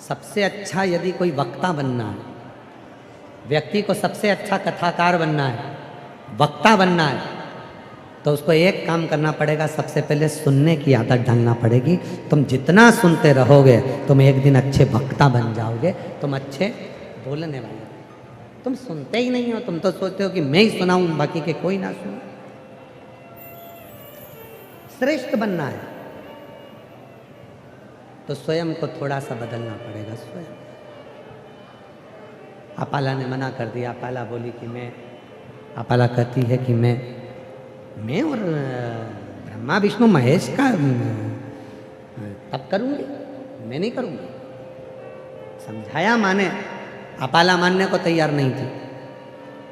सबसे अच्छा यदि कोई वक्ता बनना है, व्यक्ति को सबसे अच्छा कथाकार बनना है, वक्ता बनना है, तो उसको एक काम करना पड़ेगा, सबसे पहले सुनने की आदत डालना पड़ेगी। तुम जितना सुनते रहोगे तुम एक दिन अच्छे वक्ता बन जाओगे, तुम अच्छे बोलने वाले। तुम सुनते ही नहीं हो, तुम तो सोचते हो कि मैं ही सुनाऊं, बाकी के कोई ना सुने। श्रेष्ठ बनना है तो स्वयं को थोड़ा सा बदलना पड़ेगा। स्वयं अपाला ने मना कर दिया। अपाला बोली कि मैं, अपाला कहती है कि मैं और ब्रह्मा विष्णु महेश का तब करूंगी, मैं नहीं करूंगी। समझाया माने, अपाला मानने को तैयार नहीं थी।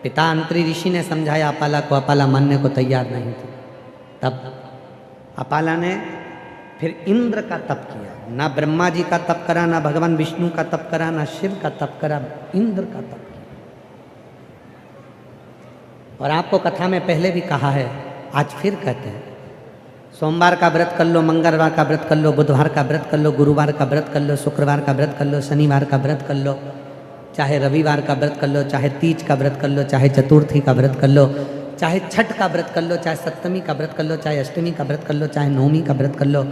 पिता अंतरी ऋषि ने समझाया अपाला को, अपाला मानने को तैयार नहीं थी। तब अपाला ने फिर इंद्र का तप किया। ना ब्रह्मा जी का तप करा, ना भगवान विष्णु का तप करा, ना शिव का तप करा, इंद्र का तप किया। और आपको कथा में पहले भी कहा है, आज फिर कहते हैं, सोमवार का व्रत कर लो, मंगलवार का व्रत कर लो, बुधवार का व्रत कर लो, गुरुवार का व्रत कर लो, शुक्रवार का व्रत कर लो, शनिवार का व्रत कर लो, चाहे रविवार का व्रत कर लो, चाहे तीज का व्रत कर लो, चाहे चतुर्थी का व्रत कर लो, चाहे छठ का व्रत कर लो, चाहे सप्तमी का व्रत कर लो, चाहे अष्टमी का व्रत कर लो, चाहे नवमी का व्रत कर लो,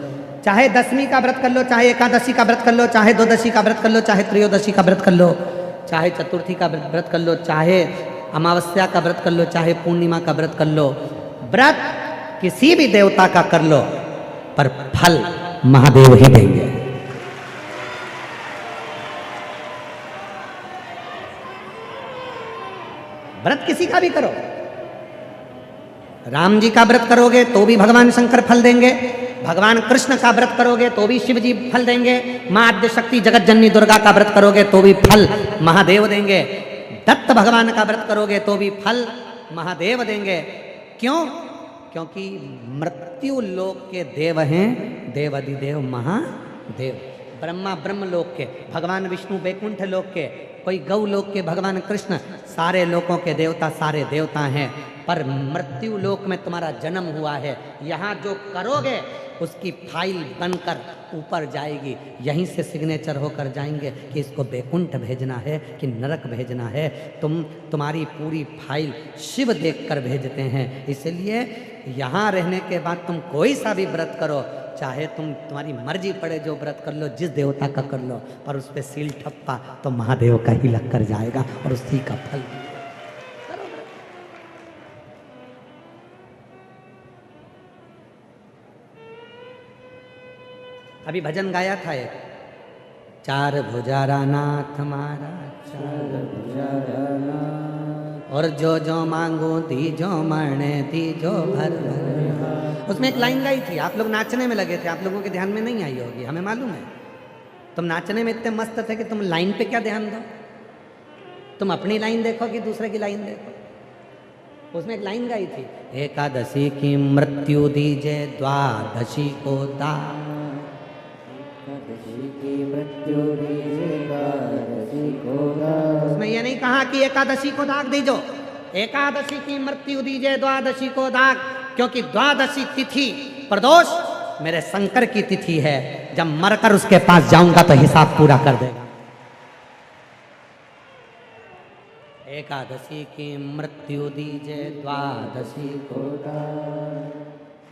चाहे दसवीं का व्रत कर लो, चाहे एकादशी का व्रत कर लो, चाहे द्वादशी का व्रत कर लो, चाहे त्रयोदशी का व्रत कर लो, चाहे चतुर्थी का व्रत कर लो, चाहे अमावस्या का व्रत कर लो, चाहे पूर्णिमा का व्रत कर लो। व्रत किसी भी देवता का कर लो, पर फल महादेव ही देंगे। व्रत किसी का भी करो, राम जी का व्रत करोगे तो भी भगवान शंकर फल देंगे, भगवान कृष्ण का व्रत करोगे तो भी शिव जी फल देंगे, मां आद्य शक्ति जगत जननी दुर्गा का व्रत करोगे तो भी फल महादेव देंगे, दत्त भगवान का व्रत करोगे तो भी फल महादेव देंगे। क्यों? क्योंकि मृत्यु लोक के देव हैं देवादिदेव महादेव। ब्रह्मा ब्रह्म लोक के, भगवान विष्णु वैकुंठ लोक के, कोई गौ लोक के भगवान कृष्ण, सारे लोकों के देवता सारे देवता हैं। पर मृत्यु लोक में तुम्हारा जन्म हुआ है, यहाँ जो करोगे उसकी फाइल बनकर ऊपर जाएगी, यहीं से सिग्नेचर होकर जाएंगे कि इसको वैकुंठ भेजना है कि नरक भेजना है। तुम्हारी पूरी फाइल शिव देखकर भेजते हैं। इसलिए यहाँ रहने के बाद तुम कोई सा भी व्रत करो, चाहे तुम्हारी मर्जी पड़े जो व्रत कर लो, जिस देवता का कर लो, पर उस पर सील ठप्पा तो महादेव का ही लग कर जाएगा और उसी का फल करो व्रत। अभी भजन गाया था एक, चार भुजारा नाथ हमारा, चार भुजारा नाथ, और जो जो मांगो दीजो, मरने दीजो भर भर। उसमें एक लाइन गाई थी, आप लोग नाचने में लगे थे, आप लोगों के ध्यान में नहीं आई होगी, हमें मालूम है। तुम नाचने में इतने मस्त थे कि तुम लाइन पे क्या ध्यान दो, तुम अपनी लाइन देखो कि दूसरे की लाइन देखो। उसमें एक लाइन गाई थी, एकादशी की मृत्यु दीजे, द्वादशी को दान, उसमें ये नहीं कहा कि एकादशी को दाग दीजो, एकादशी की मृत्यु दीजिए, द्वादशी को दाग, क्योंकि द्वादशी तिथि प्रदोष मेरे शंकर की तिथि है, जब मरकर उसके पास जाऊंगा तो हिसाब पूरा कर देगा। एकादशी की मृत्यु दीजिए, द्वादशी को दाग,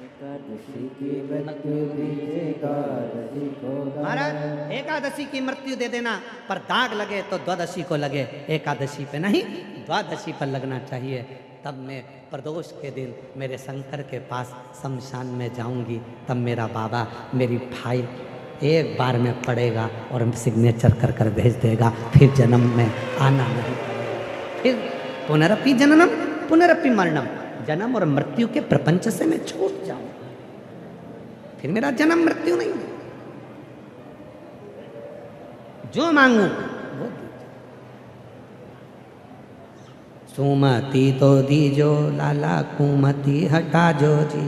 एकादशी की मृत्यु दीजिए, एकादशी को दाग। महाराज एकादशी की मृत्यु दे देना, पर दाग लगे तो द्वादशी को लगे, एकादशी पे नहीं द्वादशी पर लगना चाहिए। तब मैं प्रदोष के दिन मेरे शंकर के पास शमशान में जाऊंगी, तब मेरा बाबा मेरी फाइल एक बार में पढ़ेगा और सिग्नेचर कर कर भेज देगा, फिर जन्म में आना नहीं पड़ेगा। फिर पुनरपि जननम पुनरपि मरणम, जन्म और मृत्यु के प्रपंच से मैं छूट जाऊंगा, फिर मेरा जन्म मृत्यु नहीं है। जो मांगू वो सुमति तो दीजो लाला, कुमति हटा जो जी,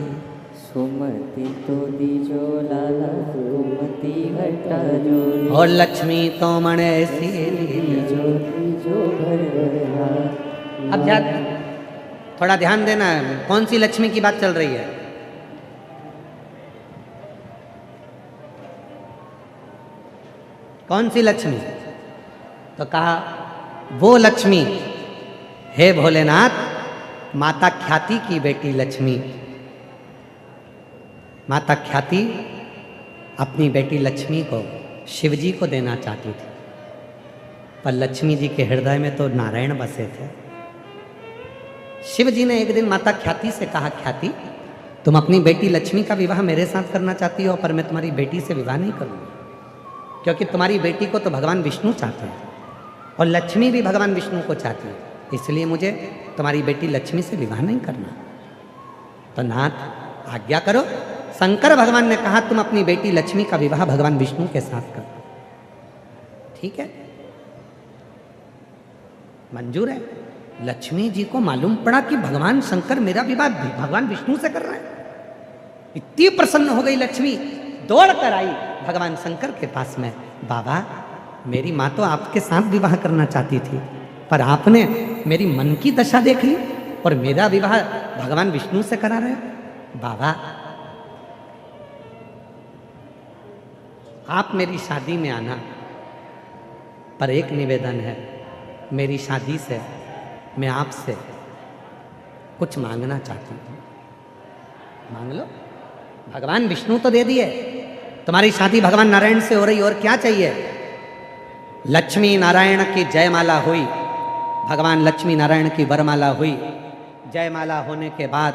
सुमति तो दीजो लाला, कुमति हटा जो, और लक्ष्मी तो मणे सी दीजो दीजो घर घर। अब जा थोड़ा ध्यान देना, कौन सी लक्ष्मी की बात चल रही है? कौन सी लक्ष्मी? तो कहा वो लक्ष्मी, हे भोलेनाथ, माता ख्याति की बेटी लक्ष्मी। माता ख्याति अपनी बेटी लक्ष्मी को शिवजी को देना चाहती थी, पर लक्ष्मी जी के हृदय में तो नारायण बसे थे। शिव जी ने एक दिन माता ख्याति से कहा, ख्याति तुम अपनी बेटी लक्ष्मी का विवाह मेरे साथ करना चाहती हो, पर मैं तुम्हारी बेटी से विवाह नहीं करूँगी, क्योंकि तुम्हारी बेटी को तो भगवान विष्णु चाहते हैं और लक्ष्मी भी भगवान विष्णु को चाहती है, इसलिए मुझे तुम्हारी बेटी लक्ष्मी से विवाह नहीं करना। तो नाथ आज्ञा करो। शंकर भगवान ने कहा तुम अपनी बेटी लक्ष्मी का विवाह भगवान विष्णु के साथ करो। ठीक है, मंजूर है। लक्ष्मी जी को मालूम पड़ा कि भगवान शंकर मेरा विवाह भगवान विष्णु से कर रहे हैं। इतनी प्रसन्न हो गई लक्ष्मी, दौड़ कर आई भगवान शंकर के पास में, बाबा मेरी माँ तो आपके साथ विवाह करना चाहती थी, पर आपने मेरी मन की दशा देख ली और मेरा विवाह भगवान विष्णु से करा रहे हो। बाबा आप मेरी शादी में आना, पर एक निवेदन है, मेरी शादी से मैं आपसे कुछ मांगना चाहती हूँ। मांग लो, भगवान विष्णु तो दे दिए, तुम्हारी शादी भगवान नारायण से हो रही, और क्या चाहिए? लक्ष्मी नारायण की जयमाला हुई, भगवान लक्ष्मी नारायण की वरमाला हुई। जयमाला होने के बाद,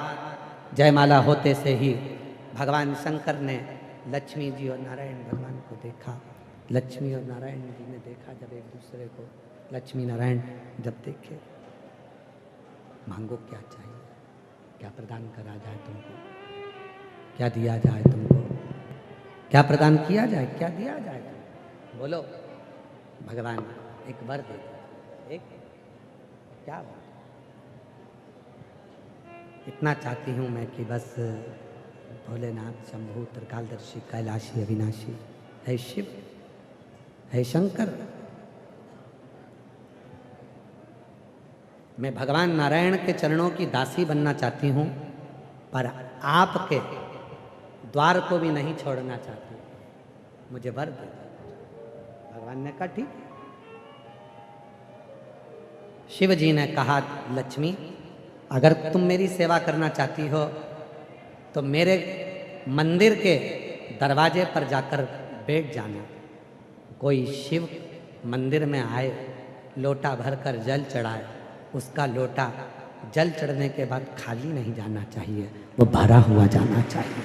जयमाला होते से ही भगवान शंकर ने लक्ष्मी जी और नारायण भगवान को देखा। लक्ष्मी और नारायण जी ने देखा जब एक दूसरे को, लक्ष्मी नारायण जब देखे, मांगो क्या चाहिए, क्या प्रदान करा जाए तुमको, क्या दिया जाए तुमको, क्या प्रदान किया जाए, क्या दिया जाए तुमको? बोलो। भगवान एक वर दे दो, एक क्या बात, इतना चाहती हूँ मैं कि बस भोलेनाथ शंभु त्रिकालदर्शी कैलाशी अविनाशी है शिव, है शंकर, मैं भगवान नारायण के चरणों की दासी बनना चाहती हूँ, पर आपके द्वार को भी नहीं छोड़ना चाहती, मुझे वर दे। भगवान ने कहा ठीक। शिव जी ने कहा, लक्ष्मी अगर तुम मेरी सेवा करना चाहती हो तो मेरे मंदिर के दरवाजे पर जाकर बैठ जाना। कोई शिव मंदिर में आए, लोटा भरकर जल चढ़ाए, उसका लोटा जल चढ़ने के बाद खाली नहीं जाना चाहिए, वो भरा हुआ जाना चाहिए।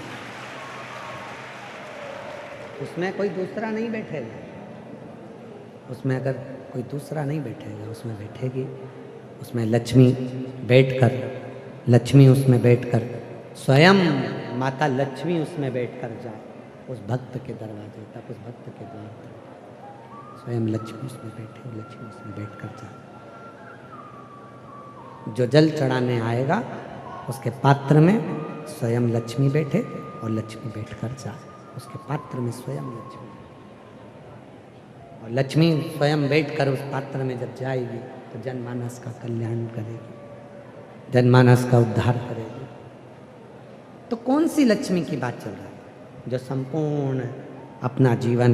उसमें कोई दूसरा नहीं बैठेगा, उसमें अगर कोई दूसरा नहीं बैठेगा, उसमें बैठेगी, उसमें लक्ष्मी बैठकर, लक्ष्मी उसमें बैठकर, स्वयं माता लक्ष्मी उसमें बैठकर जाए उस भक्त के दरवाजे तक, उस भक्त के द्वार तक, स्वयं लक्ष्मी उसमें बैठे, लक्ष्मी उसमें बैठकर जाए। जो जल चढ़ाने आएगा उसके पात्र में स्वयं लक्ष्मी बैठे और लक्ष्मी बैठकर जाए, उसके पात्र में स्वयं लक्ष्मी, और लक्ष्मी स्वयं बैठकर उस पात्र में जब जाएगी तो जनमानस का कल्याण करेगी, जनमानस का उद्धार करेगी। तो कौन सी लक्ष्मी की बात चल रही है? जो संपूर्ण अपना जीवन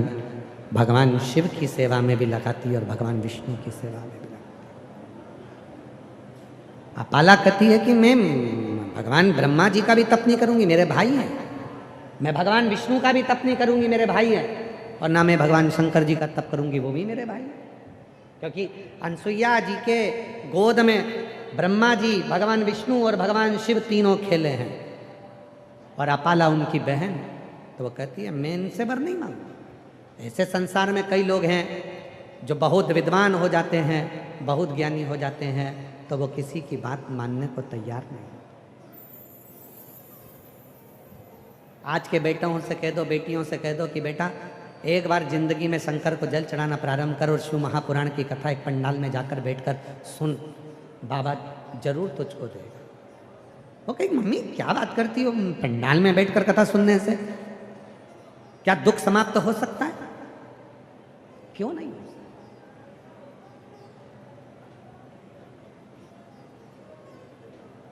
भगवान शिव की सेवा में भी लगाती है और भगवान विष्णु की सेवा में भी लगाती है। अपाला कहती है कि मैं भगवान ब्रह्मा जी का भी तप नहीं करूंगी, मेरे भाई हैं, मैं भगवान विष्णु का भी तप नहीं करूंगी, मेरे भाई हैं, और ना मैं भगवान शंकर जी का तप करूंगी, वो भी मेरे भाई हैं। क्योंकि अनसुईया जी के गोद में ब्रह्मा जी, भगवान विष्णु और भगवान शिव तीनों खेले हैं, और अपाला उनकी बहन। तो वो कहती है मैं इनसे वर नहीं मांगू। ऐसे संसार में कई लोग हैं जो बहुत विद्वान हो जाते हैं, बहुत ज्ञानी हो जाते हैं, तो वो किसी की बात मानने को तैयार नहीं। आज के बेटों से कह दो, बेटियों से कह दो कि बेटा एक बार जिंदगी में शंकर को जल चढ़ाना प्रारंभ कर और शिव महापुराण की कथा एक पंडाल में जाकर बैठकर सुन, बाबा जरूर तुझको देगा। वो कही मम्मी क्या बात करती हो, पंडाल में बैठकर कथा सुनने से क्या दुख समाप्त हो सकता है? क्यों नहीं हो सकता?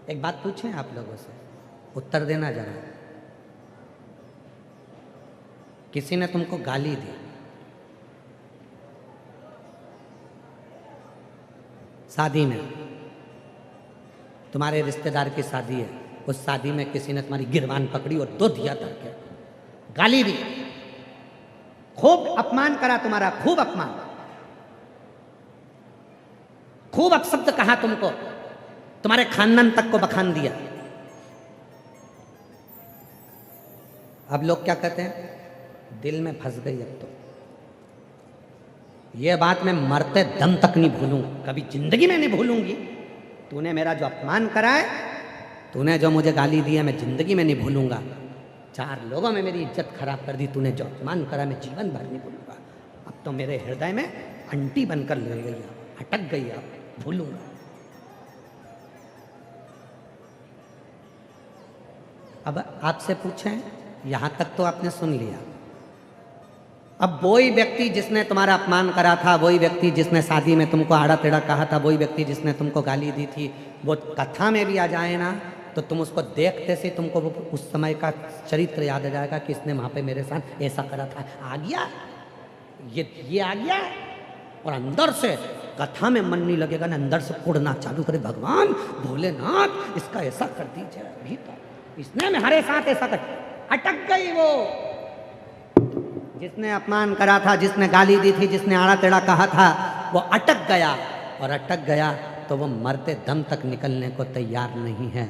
एक बात पूछें आप लोगों से, उत्तर देना जरा। किसी ने तुमको गाली दी, शादी में, तुम्हारे रिश्तेदार की शादी है, उस शादी में किसी ने तुम्हारी गिरबान पकड़ी और दो दिया करके गाली दी, खूब अपमान करा तुम्हारा, खूब अपमान, खूब अपशब्द कहा तुमको, तुम्हारे खानदान तक को बखान दिया। अब लोग क्या कहते हैं? दिल में फंस गई अब तो ये बात मैं मरते दम तक नहीं भूलूंगा, कभी जिंदगी में नहीं भूलूंगी। तूने मेरा जो अपमान करा है, तूने जो मुझे गाली दी है, मैं जिंदगी में नहीं भूलूंगा। चार लोगों में मेरी इज्जत खराब कर दी तूने, जो अपमान करा मैं जीवन भर नहीं भूलूंगा। अब तो मेरे हृदय में अंटी बनकर ले गई, अटक गई, अब भूलूंगा। अब आपसे पूछें, यहां तक तो आपने सुन लिया। अब वही व्यक्ति जिसने तुम्हारा अपमान करा था, वही व्यक्ति जिसने शादी में तुमको आड़ा टेढ़ा कहा था, वही व्यक्ति जिसने तुमको गाली दी थी, वो कथा में भी आ जाए ना, तो तुम उसको देखते से तुमको वो उस समय का चरित्र याद आ जाएगा कि इसने वहाँ पे मेरे साथ ऐसा करा था। आ गया ये आ गया, और अंदर से कथा में मन नहीं लगेगा ना, अंदर से उड़ना चालू करे, भगवान भोलेनाथ इसका ऐसा कर दीजिए, अभी तो इसने मेरे साथ ऐसा कर। अटक गई वो जिसने अपमान करा था, जिसने गाली दी थी, जिसने आड़ा टेढ़ा कहा था, वो अटक गया, और अटक गया तो वो मरते दम तक निकलने को तैयार नहीं है,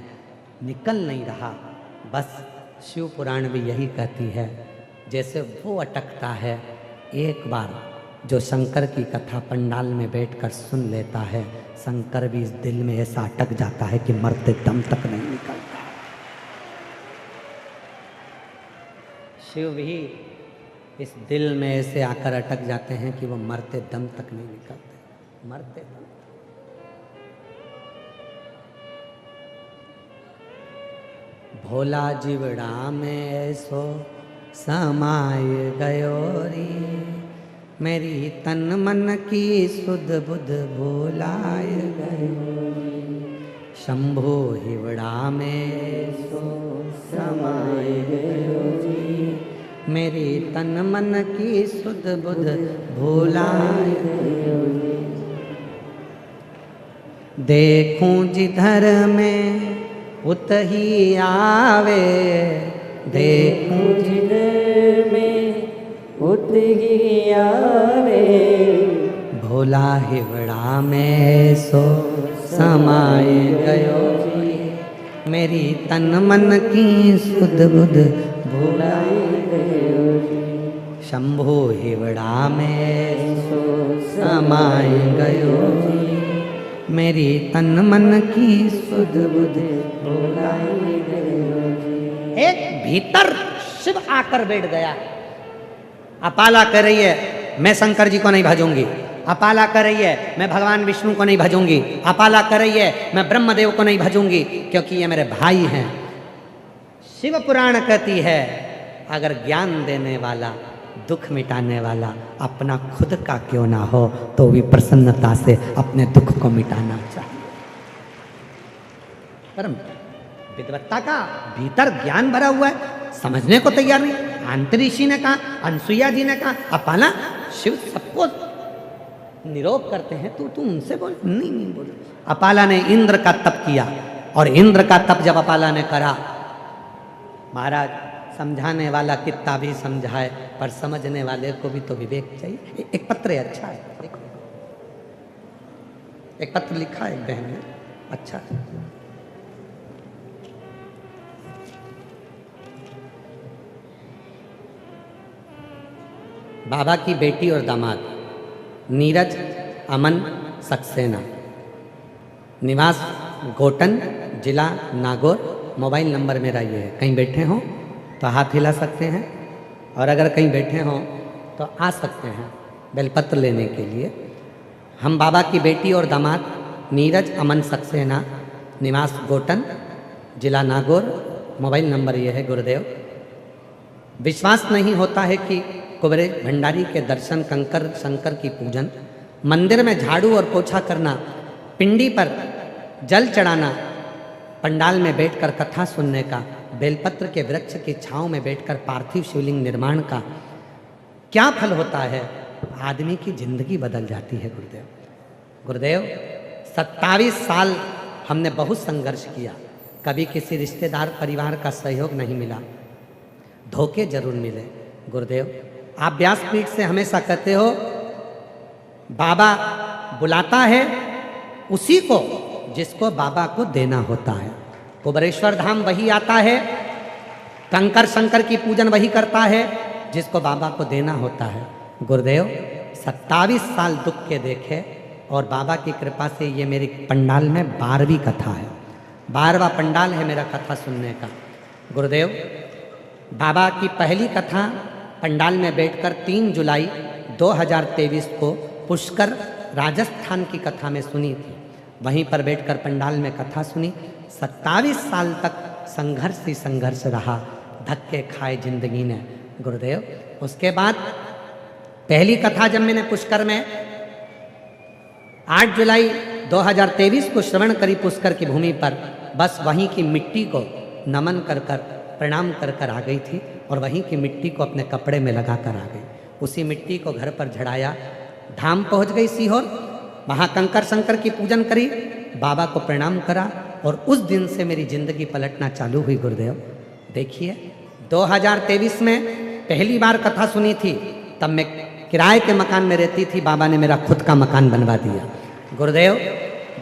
निकल नहीं रहा। बस शिव पुराण भी यही कहती है, जैसे वो अटकता है, एक बार जो शंकर की कथा पंडाल में बैठकर सुन लेता है, शंकर भी इस दिल में ऐसा अटक जाता है कि मरते दम तक नहीं निकलता। शिव भी इस दिल में ऐसे आकर अटक जाते हैं कि वो मरते दम तक नहीं निकलते, मरते दम तक। भोला जीवड़ा में ऐसो समाय गयो रे, मेरी तन मन की सुध बुध भोलाय गयो रे, शंभो हिवड़ा में ऐसो समाय गयो रे, मेरी तन मन की सुध बुध भोलाय गयो रे। देखूं जिधर में उतही आवे, देखूं जिधर गया रे भोला हिवड़ा में सो समाए गयो जी मेरी तन मन की सुध बुध भुलाए गयो जी शंभो हिवड़ा में सो समाए गयो जी मेरी तन मन की सुध बुध भुलाए गयो जी। एक भीतर शिव आकर बैठ गया। अपाला कर रही है मैं शंकर जी को नहीं भजूंगी, अपाला कर रही है मैं भगवान विष्णु को नहीं भजूंगी, अपाला कर रही है मैं ब्रह्मदेव को नहीं भजूंगी क्योंकि ये मेरे भाई हैं। शिव पुराण कहती है अगर ज्ञान देने वाला दुख मिटाने वाला अपना खुद का क्यों ना हो तो भी प्रसन्नता से अपने दुख को मिटाना चाहिए। परम विद्वत्ता का भीतर ज्ञान भरा हुआ है, समझने को तैयार नहीं। आंतरिषि ने कहा, अनसुईया जी ने कहा, अपाला शिव सबको निरोध करते हैं तो तू उनसे बोल। नहीं बोल। अपाला ने इंद्र का तप किया और इंद्र का तप जब अपाला ने करा, महाराज समझाने वाला कितना भी समझाए पर समझने वाले को भी तो विवेक चाहिए। एक पत्र है, अच्छा है, एक पत्र लिखा है एक बहन ने, अच्छा है। बाबा की बेटी और दामाद नीरज अमन सक्सेना, निवास गोटन, जिला नागौर। मोबाइल नंबर मेरा ये है, कहीं बैठे हों तो हाथ हिला सकते हैं और अगर कहीं बैठे हों तो आ सकते हैं बेलपत्र लेने के लिए। हम बाबा की बेटी और दामाद नीरज अमन सक्सेना, निवास गोटन, जिला नागौर। मोबाइल नंबर ये है गुरुदेव। विश्वास नहीं होता है कि कुबेर भंडारी के दर्शन, कंकर शंकर की पूजन, मंदिर में झाड़ू और पोछा करना, पिंडी पर जल चढ़ाना, पंडाल में बैठकर कथा सुनने का, बेलपत्र के वृक्ष की छांव में बैठकर पार्थिव शिवलिंग निर्माण का क्या फल होता है? आदमी की जिंदगी बदल जाती है गुरुदेव। गुरुदेव 27 साल हमने बहुत संघर्ष किया, कभी किसी रिश्तेदार परिवार का सहयोग नहीं मिला, धोखे जरूर मिले। गुरुदेव आप व्यासपीठ से हमेशा कहते हो बाबा बुलाता है उसी को जिसको बाबा को देना होता है। कुबेरेश्वर धाम वही आता है, कंकर शंकर की पूजन वही करता है जिसको बाबा को देना होता है। गुरुदेव 27 साल दुख के देखे और बाबा की कृपा से ये मेरी पंडाल में 12वीं कथा है, 12वां पंडाल है मेरा कथा सुनने का। गुरुदेव बाबा की पहली कथा पंडाल में बैठकर 3 जुलाई 2023 को पुष्कर राजस्थान की कथा में सुनी थी। वहीं पर बैठकर पंडाल में कथा सुनी। 27 साल तक संघर्ष ही संघर्ष रहा, धक्के खाए जिंदगी ने। गुरुदेव उसके बाद पहली कथा जब मैंने पुष्कर में 8 जुलाई 2023 को श्रवण करी पुष्कर की भूमि पर, बस वहीं की मिट्टी को नमन कर कर प्रणाम कर कर आ गई थी और वहीं की मिट्टी को अपने कपड़े में लगा कर आ गई। उसी मिट्टी को घर पर झड़ाया, धाम पहुंच गई सीहोर, वहाँ कंकर शंकर की पूजन करी, बाबा को प्रणाम करा और उस दिन से मेरी जिंदगी पलटना चालू हुई। गुरुदेव देखिए 2023 में पहली बार कथा सुनी थी, तब मैं किराए के मकान में रहती थी, बाबा ने मेरा खुद का मकान बनवा दिया। गुरुदेव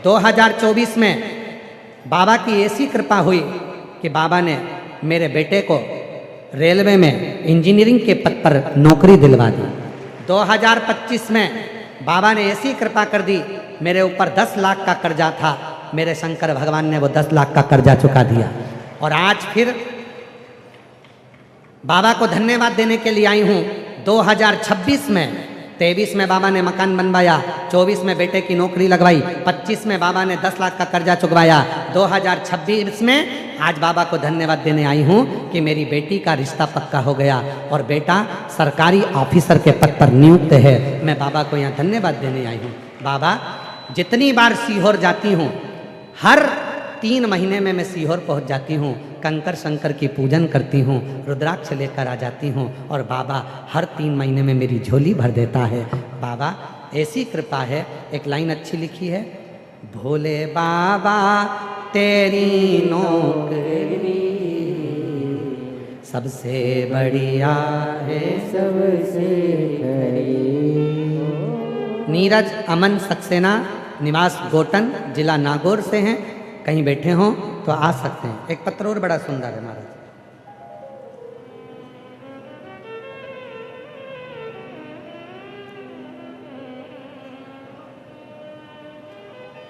2024 में बाबा की ऐसी कृपा हुई कि बाबा ने मेरे बेटे को रेलवे में इंजीनियरिंग के पद पर नौकरी दिलवा दी। 2025 में बाबा ने ऐसी कृपा कर दी, मेरे ऊपर 10 लाख का कर्जा था, मेरे शंकर भगवान ने वो 10 लाख का कर्जा चुका दिया। और आज फिर बाबा को धन्यवाद देने के लिए आई हूँ। 2026 में 23 में बाबा ने मकान बनवाया, 24 में बेटे की नौकरी लगवाई, 25 में बाबा ने 10 लाख का कर्जा चुकवाया, 2026 में आज बाबा को धन्यवाद देने आई हूँ कि मेरी बेटी का रिश्ता पक्का हो गया और बेटा सरकारी ऑफिसर के पद पर नियुक्त है। मैं बाबा को यहाँ धन्यवाद देने आई हूँ। बाबा जितनी बार सीहोर जाती हूँ, हर 3 महीने में मैं सीहोर पहुँच जाती हूँ, कंकर शंकर की पूजन करती हूँ, रुद्राक्ष लेकर आ जाती हूँ और बाबा हर 3 महीने में मेरी झोली भर देता है। बाबा ऐसी कृपा है। एक लाइन अच्छी लिखी है, भोले बाबा तेरी नौकरी सबसे बढ़िया है। सबसे नीरज अमन सक्सेना, निवास गोटन, जिला नागौर से हैं। कहीं बैठे हों तो आ सकते हैं। एक पत्र और बड़ा सुंदर है महाराज।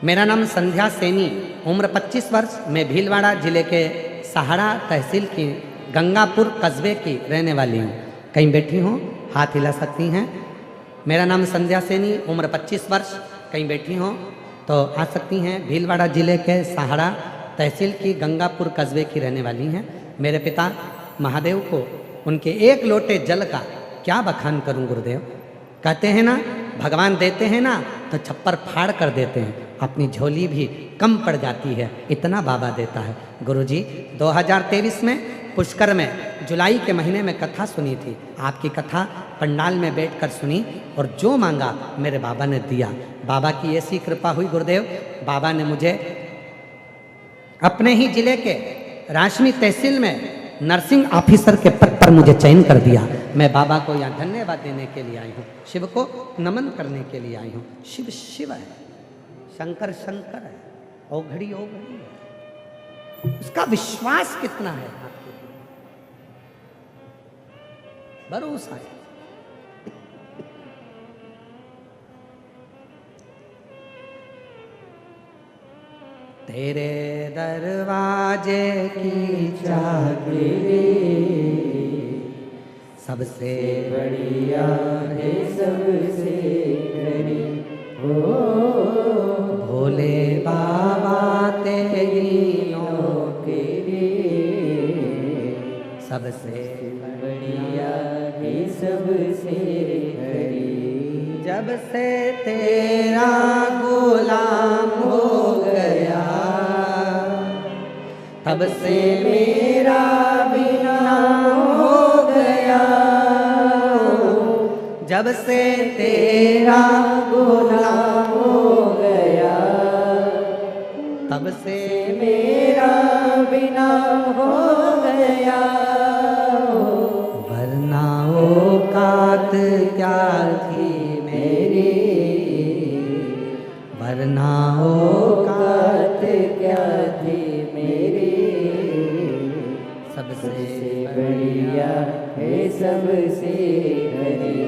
मेरा नाम संध्या सैनी, उम्र 25 वर्ष। मैं भीलवाड़ा जिले के सहाड़ा तहसील की गंगापुर कस्बे की रहने वाली हूँ। कहीं बैठी हूँ, हाथ हिला सकती हैं। मेरा नाम संध्या सैनी, उम्र 25 वर्ष। कहीं बैठी हों तो आ सकती हैं। भीलवाड़ा जिले के सहाड़ा तहसील की गंगापुर कस्बे की रहने वाली हैं। मेरे पिता महादेव को उनके एक लोटे जल का क्या बखान करूं गुरुदेव। कहते हैं ना, भगवान देते हैं ना तो छप्पर फाड़ कर देते हैं, अपनी झोली भी कम पड़ जाती है, इतना बाबा देता है। गुरुजी 2023 में पुष्कर में जुलाई के महीने में कथा सुनी थी। आपकी कथा पंडाल में बैठकर सुनी और जो मांगा मेरे बाबा ने दिया। बाबा की ऐसी कृपा हुई गुरुदेव, बाबा ने मुझे अपने ही जिले के राशमी तहसील में नर्सिंग ऑफिसर के पद पर मुझे चयन कर दिया। मैं बाबा को यहाँ धन्यवाद देने के लिए आई हूँ, शिव को नमन करने के लिए आई हूँ। शिव शिव है, शंकर शंकर है, ओघड़ी ओघड़ी है। उसका विश्वास कितना है आपके भरोसा है। तेरे दरवाजे की चाबी सबसे बढ़िया है, सबसे करी हो। भोले बाबा तेरी नौकरी सबसे बढ़िया है, सबसे करी। जब से तेरा गुलाम हो गया तब से मेरा बिना हो गया। जब से तेरा गुलाम हो गया तब से मेरा बिना हो गया। वरना औकात क्या थी मेरी, वरना औकात क्या थी मेरी। सबसे बढ़िया है, सबसे करी।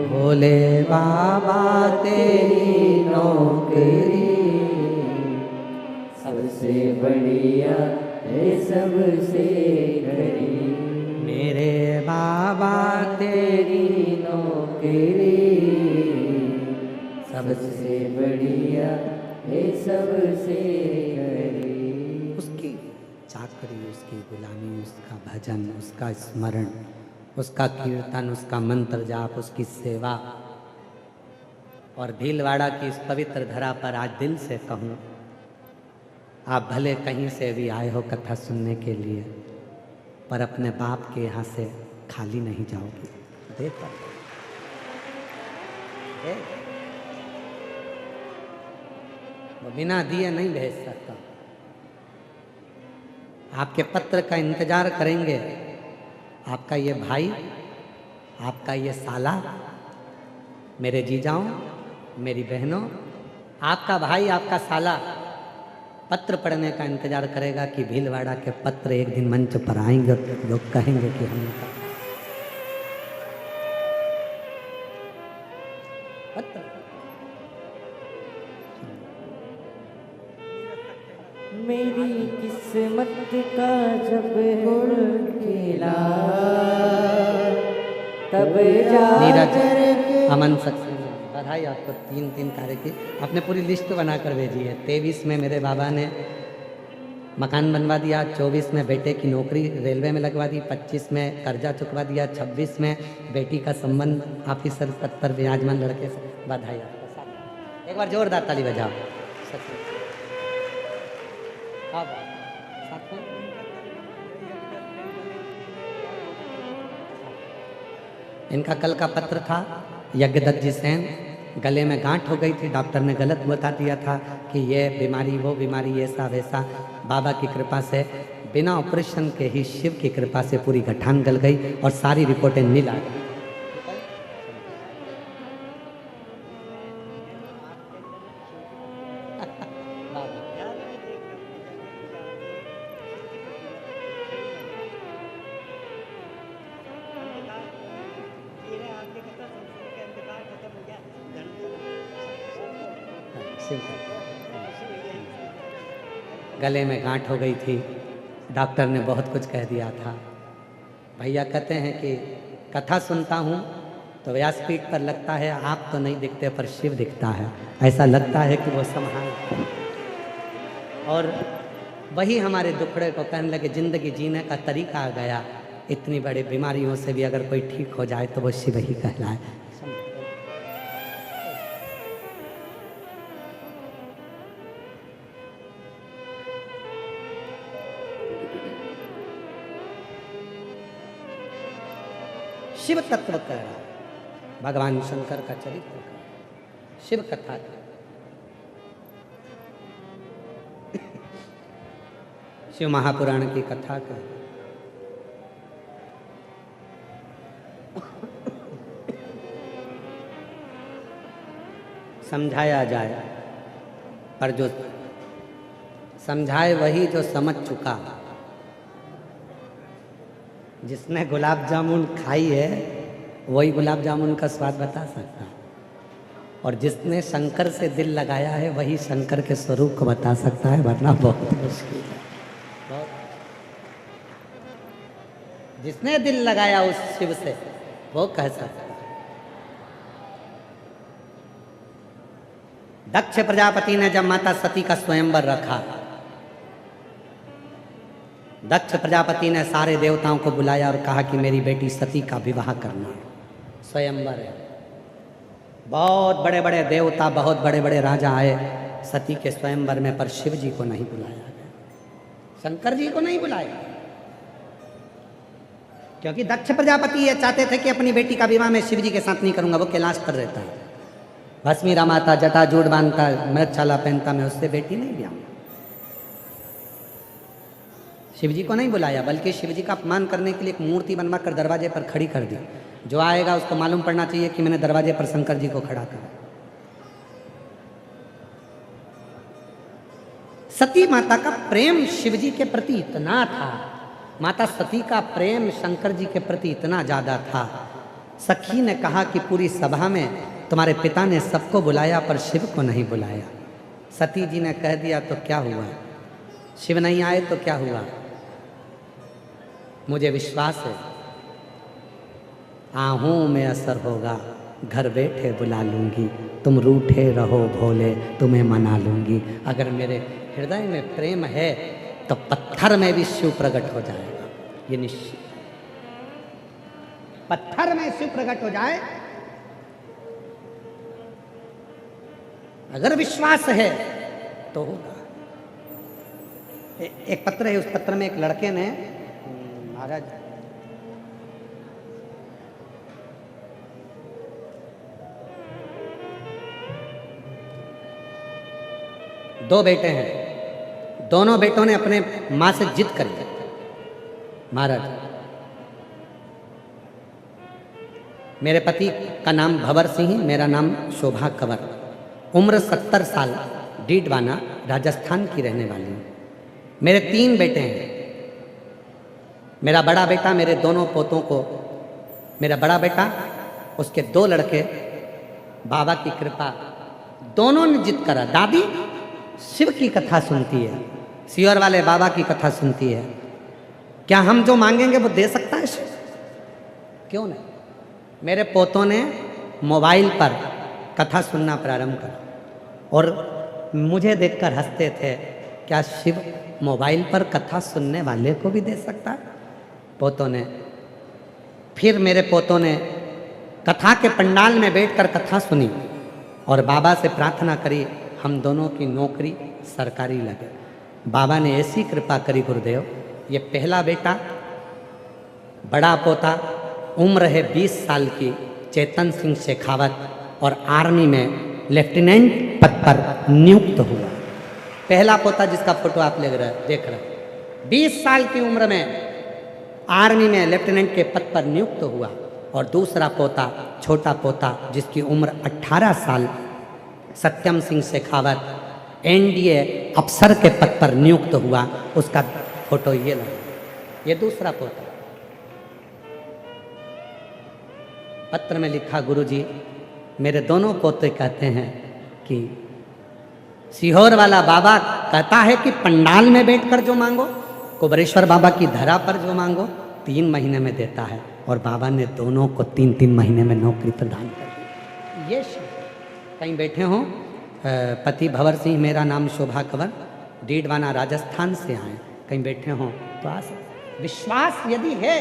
भोले बाबा तेरी नौकरी सबसे बढ़िया है, सबसे करी। मेरे बाबा तेरी नौकरी सबसे बढ़िया है, सबसे करी। उसकी चाकरी, उसकी गुलामी, उसका भजन, उसका स्मरण, उसका कीर्तन, उसका मंत्र जाप, उसकी सेवा। और भीलवाड़ा की इस पवित्र धरा पर आज दिल से कहूँ, आप भले कहीं से भी आए हो कथा सुनने के लिए, पर अपने बाप के यहाँ से खाली नहीं जाओगे। देता वो बिना दिए नहीं भेज सकता। आपके पत्र का इंतजार करेंगे। आपका ये भाई, आपका ये साला, मेरे जीजाओं, मेरी बहनों, आपका भाई, आपका साला पत्र पढ़ने का इंतजार करेगा कि भीलवाड़ा के पत्र एक दिन मंच पर आएंगे तो लोग कहेंगे कि हमने पत्र। मेरी किस्मत का जब गुल खिला तब नीरज जाकर अमन सक्सेना, बधाई आपको। 3 कार्य की आपने पूरी लिस्ट बनाकर भेजी है। 23 में मेरे बाबा ने मकान बनवा दिया, 24 में बेटे की नौकरी रेलवे में लगवा दी, 25 में कर्जा चुकवा दिया, 26 में बेटी का संबंध ऑफिसर 70 विराजमान लड़के से। बधाई आपको साथ। एक बार जोरदार ताली बजाओ। साथ में इनका कल का पत्र था। यज्ञदत्त जी सेन, गले में गांठ हो गई थी, डॉक्टर ने गलत बता दिया था कि ये बीमारी वो बीमारी ऐसा वैसा। बाबा की कृपा से बिना ऑपरेशन के ही शिव की कृपा से पूरी गठान गल गई और सारी रिपोर्टें नील आ गई। गले में गांठ हो गई थी, डॉक्टर ने बहुत कुछ कह दिया था। भैया कहते हैं कि कथा सुनता हूँ तो व्यासपीठ पर लगता है आप तो नहीं दिखते पर शिव दिखता है, ऐसा लगता है कि वो संभाल। और वही हमारे दुखड़े को कहने लगे जिंदगी जीने का तरीका आ गया, इतनी बड़ी बीमारियों से भी अगर कोई ठीक हो जाए तो वो शिव ही कहलाए। शिव तत्व कह रहा है, भगवान शंकर का चरित्र का, शिव कथा का। शिव महापुराण की कथा का। समझाया जाए पर जो समझाए वही जो समझ चुका। जिसने गुलाब जामुन खाई है वही गुलाब जामुन का स्वाद बता सकता है, और जिसने शंकर से दिल लगाया है वही शंकर के स्वरूप को बता सकता है, वरना बहुत मुश्किल है। जिसने दिल लगाया उस शिव से वो कह सकता है। दक्ष प्रजापति ने जब माता सती का स्वयंवर रखा, दक्ष प्रजापति ने सारे देवताओं को बुलाया और कहा कि मेरी बेटी सती का विवाह करना है, स्वयंवर है। बहुत बड़े बड़े देवता, बहुत बड़े बड़े राजा आए सती के स्वयंवर में, पर शिव जी को नहीं बुलाया गया, शंकर जी को नहीं बुलाया, क्योंकि दक्ष प्रजापति ये चाहते थे कि अपनी बेटी का विवाह मैं शिव जी के साथ नहीं करूंगा, वो कैलाश पर रहता है, भस्मी रमाता, जटा जूट बांधता, मृगछाला पहनता, मैं उससे बेटी नहीं ब्याऊंगा। शिव जी को नहीं बुलाया, बल्कि शिव जी का अपमान करने के लिए एक मूर्ति बनवा कर दरवाजे पर खड़ी कर दी। जो आएगा उसको मालूम पड़ना चाहिए कि मैंने दरवाजे पर शंकर जी को खड़ा करा। सती माता का प्रेम शिव जी के प्रति इतना था, माता सती का प्रेम शंकर जी के प्रति इतना ज्यादा था। सखी ने कहा कि पूरी सभा में तुम्हारे पिता ने सबको बुलाया पर शिव को नहीं बुलाया। सती जी ने कह दिया तो क्या हुआ, शिव नहीं आए तो क्या हुआ, मुझे विश्वास है आहूं में असर होगा, घर बैठे बुला लूंगी, तुम रूठे रहो भोले तुम्हें मना लूंगी। अगर मेरे हृदय में प्रेम है तो पत्थर में भी शिव प्रकट हो जाएगा, ये निश्चित। पत्थर में शिव प्रकट हो जाए, अगर विश्वास है तो होगा। एक पत्र है, उस पत्र में एक लड़के ने महाराज दो बेटे हैं, दोनों बेटों ने अपने मां से जिद कर ली, महाराज मेरे पति का नाम भंवर सिंह, मेरा नाम शोभा कंवर, उम्र 70 साल, डीडवाना राजस्थान की रहने वाली हूँ। मेरे 3 बेटे हैं, मेरा बड़ा बेटा मेरे दोनों पोतों को, मेरा बड़ा बेटा उसके 2 लड़के, बाबा की कृपा, दोनों ने जिद करा। दादी शिव की कथा सुनती है, सियोर वाले बाबा की कथा सुनती है, क्या हम जो मांगेंगे वो दे सकता है शिव? क्यों नहीं? मेरे पोतों ने मोबाइल पर कथा सुनना प्रारंभ करा और मुझे देखकर हंसते थे, क्या शिव मोबाइल पर कथा सुनने वाले को भी दे सकता है? पोतों ने, फिर मेरे पोतों ने कथा के पंडाल में बैठकर कथा सुनी और बाबा से प्रार्थना करी हम दोनों की नौकरी सरकारी लगे। बाबा ने ऐसी कृपा करी गुरुदेव, ये पहला बेटा बड़ा पोता उम्र है 20 साल की, चेतन सिंह शेखावत, और आर्मी में लेफ्टिनेंट पद पर नियुक्त हुआ। पहला पोता जिसका फोटो आप देख रहे हैं, 20 साल की उम्र में आर्मी में लेफ्टिनेंट के पद पर नियुक्त हुआ, और दूसरा पोता, छोटा पोता, जिसकी उम्र 18 साल, सत्यम सिंह शेखावत, एनडीए अफसर के पद पर नियुक्त हुआ। उसका फोटो ये लगा, ये दूसरा पोता। पत्र में लिखा, गुरुजी मेरे दोनों पोते कहते हैं कि सीहोर वाला बाबा कहता है कि पंडाल में बैठकर जो मांगो, कुबरेश्वर बाबा की धरा पर जो मांगो 3 महीने में देता है, और बाबा ने दोनों को 3-3 महीने में नौकरी प्रदान कर दी। ये कहीं बैठे हों, पति भंवर सिंह, मेरा नाम शोभा कंवर, डीडवाना राजस्थान से आए, कहीं बैठे हों तो आ सकते। विश्वास यदि है,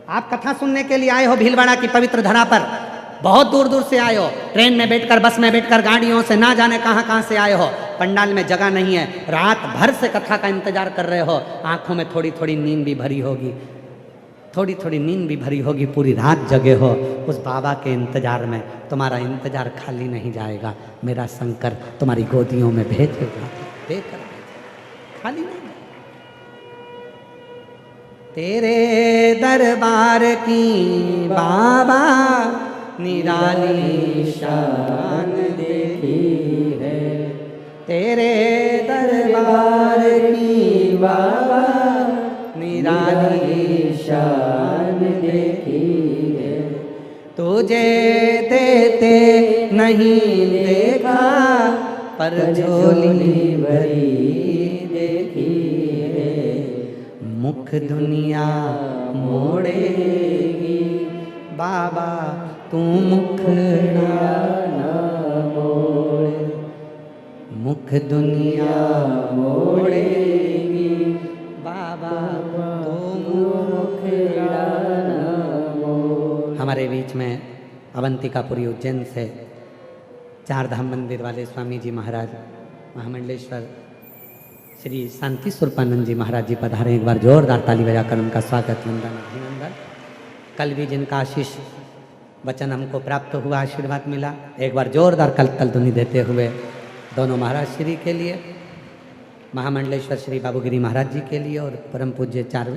आप कथा सुनने के लिए आए हो भीलवाड़ा की पवित्र धरा पर, बहुत दूर दूर से आए हो, ट्रेन में बैठकर, बस में बैठकर, गाड़ियों से, ना जाने कहाँ कहाँ से आए हो, पंडाल में जगह नहीं है, रात भर से कथा का इंतजार कर रहे हो, आंखों में थोड़ी थोड़ी नींद भी भरी होगी, थोड़ी थोड़ी नींद भी भरी होगी, पूरी रात जगे हो उस बाबा के इंतजार में। तुम्हारा इंतजार खाली नहीं जाएगा, मेरा शंकर तुम्हारी गोदियों में भेजेगा, देकर खाली नहीं। तेरे दरबार की बाबा निराली शान देखी है, तेरे दरबार की बाबा निराली शान देखी है, तुझे देते नहीं देखा पर झोली भरी देखी है, मुख दुनिया मोड़ेगी बाबा तू मुखड़ा ना मोड़, मुख दुनिया मोड़ेगी बाबा तू मुखड़ा ना मोड़। हमारे बीच में अवंतिकापुरी उज्जैन से 4 धाम मंदिर वाले स्वामी जी महाराज महामंडलेश्वर श्री शांति स्वरूपानंद जी महाराज जी पधारे। एक बार जोरदार ताली बजाकर उनका स्वागत, वंदन, अभिनंदन। कल भी जिनका आशीष वचन हमको प्राप्त हुआ, आशीर्वाद मिला, एक बार जोरदार कल ध्वनि देते हुए दोनों महाराज श्री के लिए, महामंडलेश्वर श्री बाबूगिरी महाराज जी के लिए और परम पूज्य 4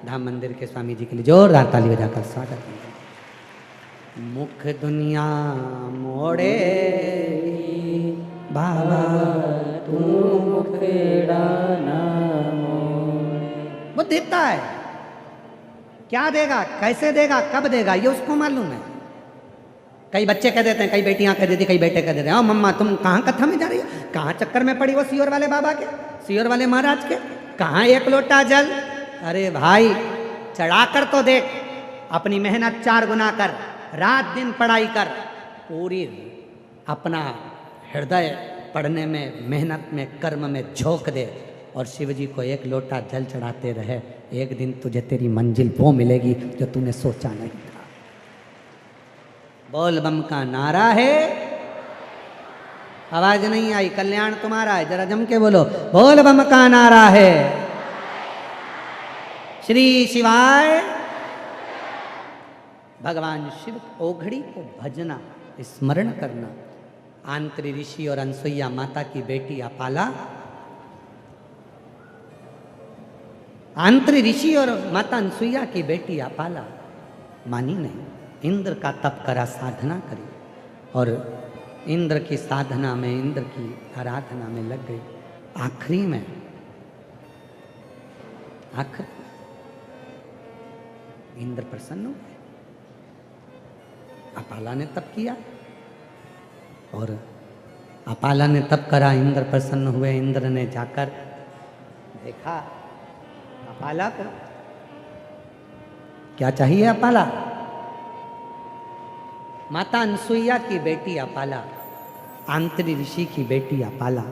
धाम मंदिर के स्वामी जी के लिए जोरदार ताली बजाकर स्वागत। मुख दुनिया मोड़े बाबा तू मुखड़ा ना मोड़े। वो देता है, क्या देगा, कैसे देगा, कब देगा, ये उसको मालूम है। कई बच्चे कह देते हैं, कई बेटियां कह देती, कई बेटे कह देते हैं, मम्मा तुम कहाँ कथा में जा रही हो, कहाँ चक्कर में पड़ी वो सीहोर वाले बाबा के, सीहोर वाले महाराज के, कहाँ 1 लोटा जल। अरे भाई चढ़ाकर तो देख, अपनी मेहनत 4 गुना कर, रात दिन पढ़ाई कर, पूरी अपना हृदय पढ़ने में, मेहनत में, कर्म में झोंक दे, और शिव जी को 1 लोटा जल चढ़ाते रहे। एक दिन तुझे तेरी मंजिल वो मिलेगी जो तूने सोचा नहीं था। बोल बम का नारा है, आवाज नहीं आई, कल्याण तुम्हारा है, जरा जम के बोलो, बोल बम का नारा है। श्री शिवाय। भगवान शिव ओघड़ी को भजना, स्मरण करना। आंत्री ऋषि और अनसुईया माता की बेटी अपाला, आंत्री ऋषि और माता अनसुईया की बेटी अपाला मानी नहीं, इंद्र का तप करा, साधना करी, और इंद्र की साधना में, इंद्र की आराधना में लग गई। आखिरी में इंद्र प्रसन्न हो गए। अपाला ने तप किया और अपाला ने तप करा, इंद्र प्रसन्न हुए। इंद्र ने जाकर देखा अपाला को, क्या चाहिए अपाला? माता अनसुईया की बेटी अपाला, आंत्री ऋषि की बेटी अपाला,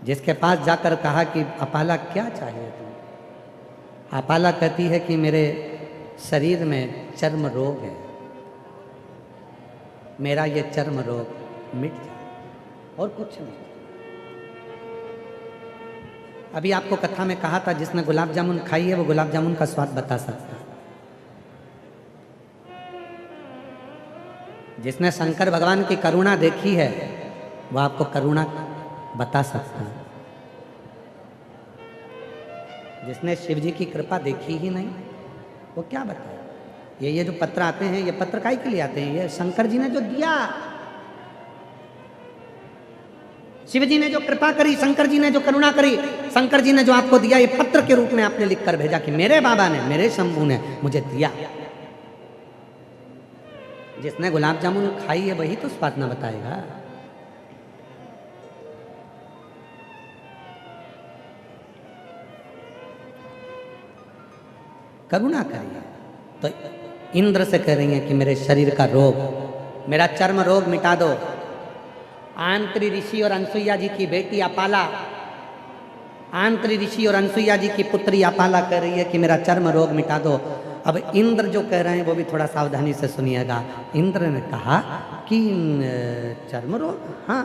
जिसके पास जाकर कहा कि अपाला क्या चाहिए तुम? अपाला कहती है कि मेरे शरीर में चर्म रोग है, मेरा ये चर्म रोग मिट जाए, और कुछ नहीं। अभी आपको कथा में कहा था, जिसने गुलाब जामुन खाई है वो गुलाब जामुन का स्वाद बता सकता है। जिसने शंकर भगवान की करुणा देखी है वो आपको करुणा बता सकता है। जिसने शिव जी की कृपा देखी ही नहीं वो क्या बताए। ये जो पत्र आते हैं, ये पत्र काहे के लिए आते हैं? ये शंकर जी ने जो दिया, शिव जी ने जो कृपा करी, शंकर जी ने जो करुणा करी, शंकर जी ने जो आपको दिया, ये पत्र के रूप में आपने लिख कर भेजा कि मेरे बाबा ने, मेरे शंभू ने मुझे दिया। जिसने गुलाब जामुन खाई है वही तो स्वाद ना बताएगा। करुणा करिए। तो इंद्र से कह रही हैं कि मेरे शरीर का रोग, मेरा चर्म रोग मिटा दो। आंत्री ऋषि और अनसुईया जी की बेटी अपाला, आंत्री ऋषि और अनसुईया जी की पुत्री अपाला कह रही है कि मेरा चर्म रोग मिटा दो। अब इंद्र जो कह रहे हैं वो भी थोड़ा सावधानी से सुनिएगा। इंद्र ने कहा कि चर्म रोग, हाँ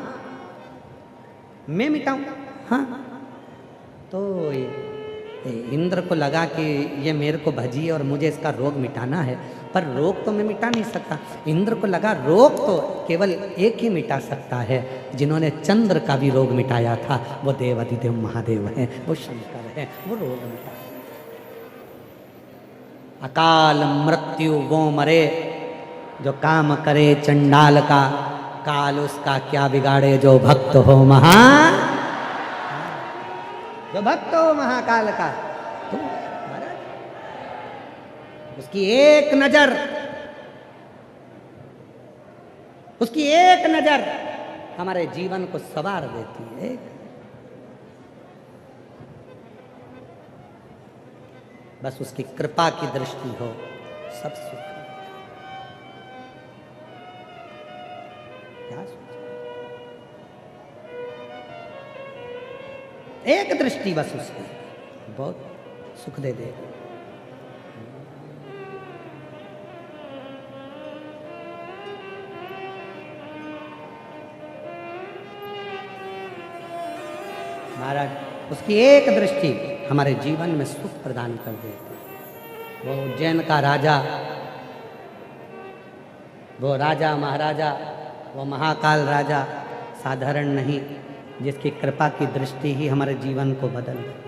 मैं मिटाऊं, हाँ। तो इंद्र को लगा कि ये मेरे को भजी और मुझे इसका रोग मिटाना है, पर रोग तो मैं मिटा नहीं सकता। इंद्र को लगा रोग तो केवल एक ही मिटा सकता है, जिन्होंने चंद्र का भी रोग मिटाया था, वो देवाधिदेव महादेव हैं, वो शंकर हैं, वो रोग मिटा। अकाल मृत्यु वो मरे, जो काम करे चंडाल का, काल उसका क्या बिगाड़े, जो भक्त हो जो भक्त हो महाकाल का। तो उसकी एक नजर, उसकी एक नजर हमारे जीवन को संवार देती है। बस उसकी कृपा की दृष्टि हो, सब सुख। क्या एक दृष्टि बस उसकी बहुत सुख दे दे। महाराज उसकी एक दृष्टि हमारे जीवन में सुख प्रदान कर देती। वो उज्जैन का राजा, वो राजा महाराजा, वो महाकाल राजा साधारण नहीं, जिसकी कृपा की दृष्टि ही हमारे जीवन को बदल दे।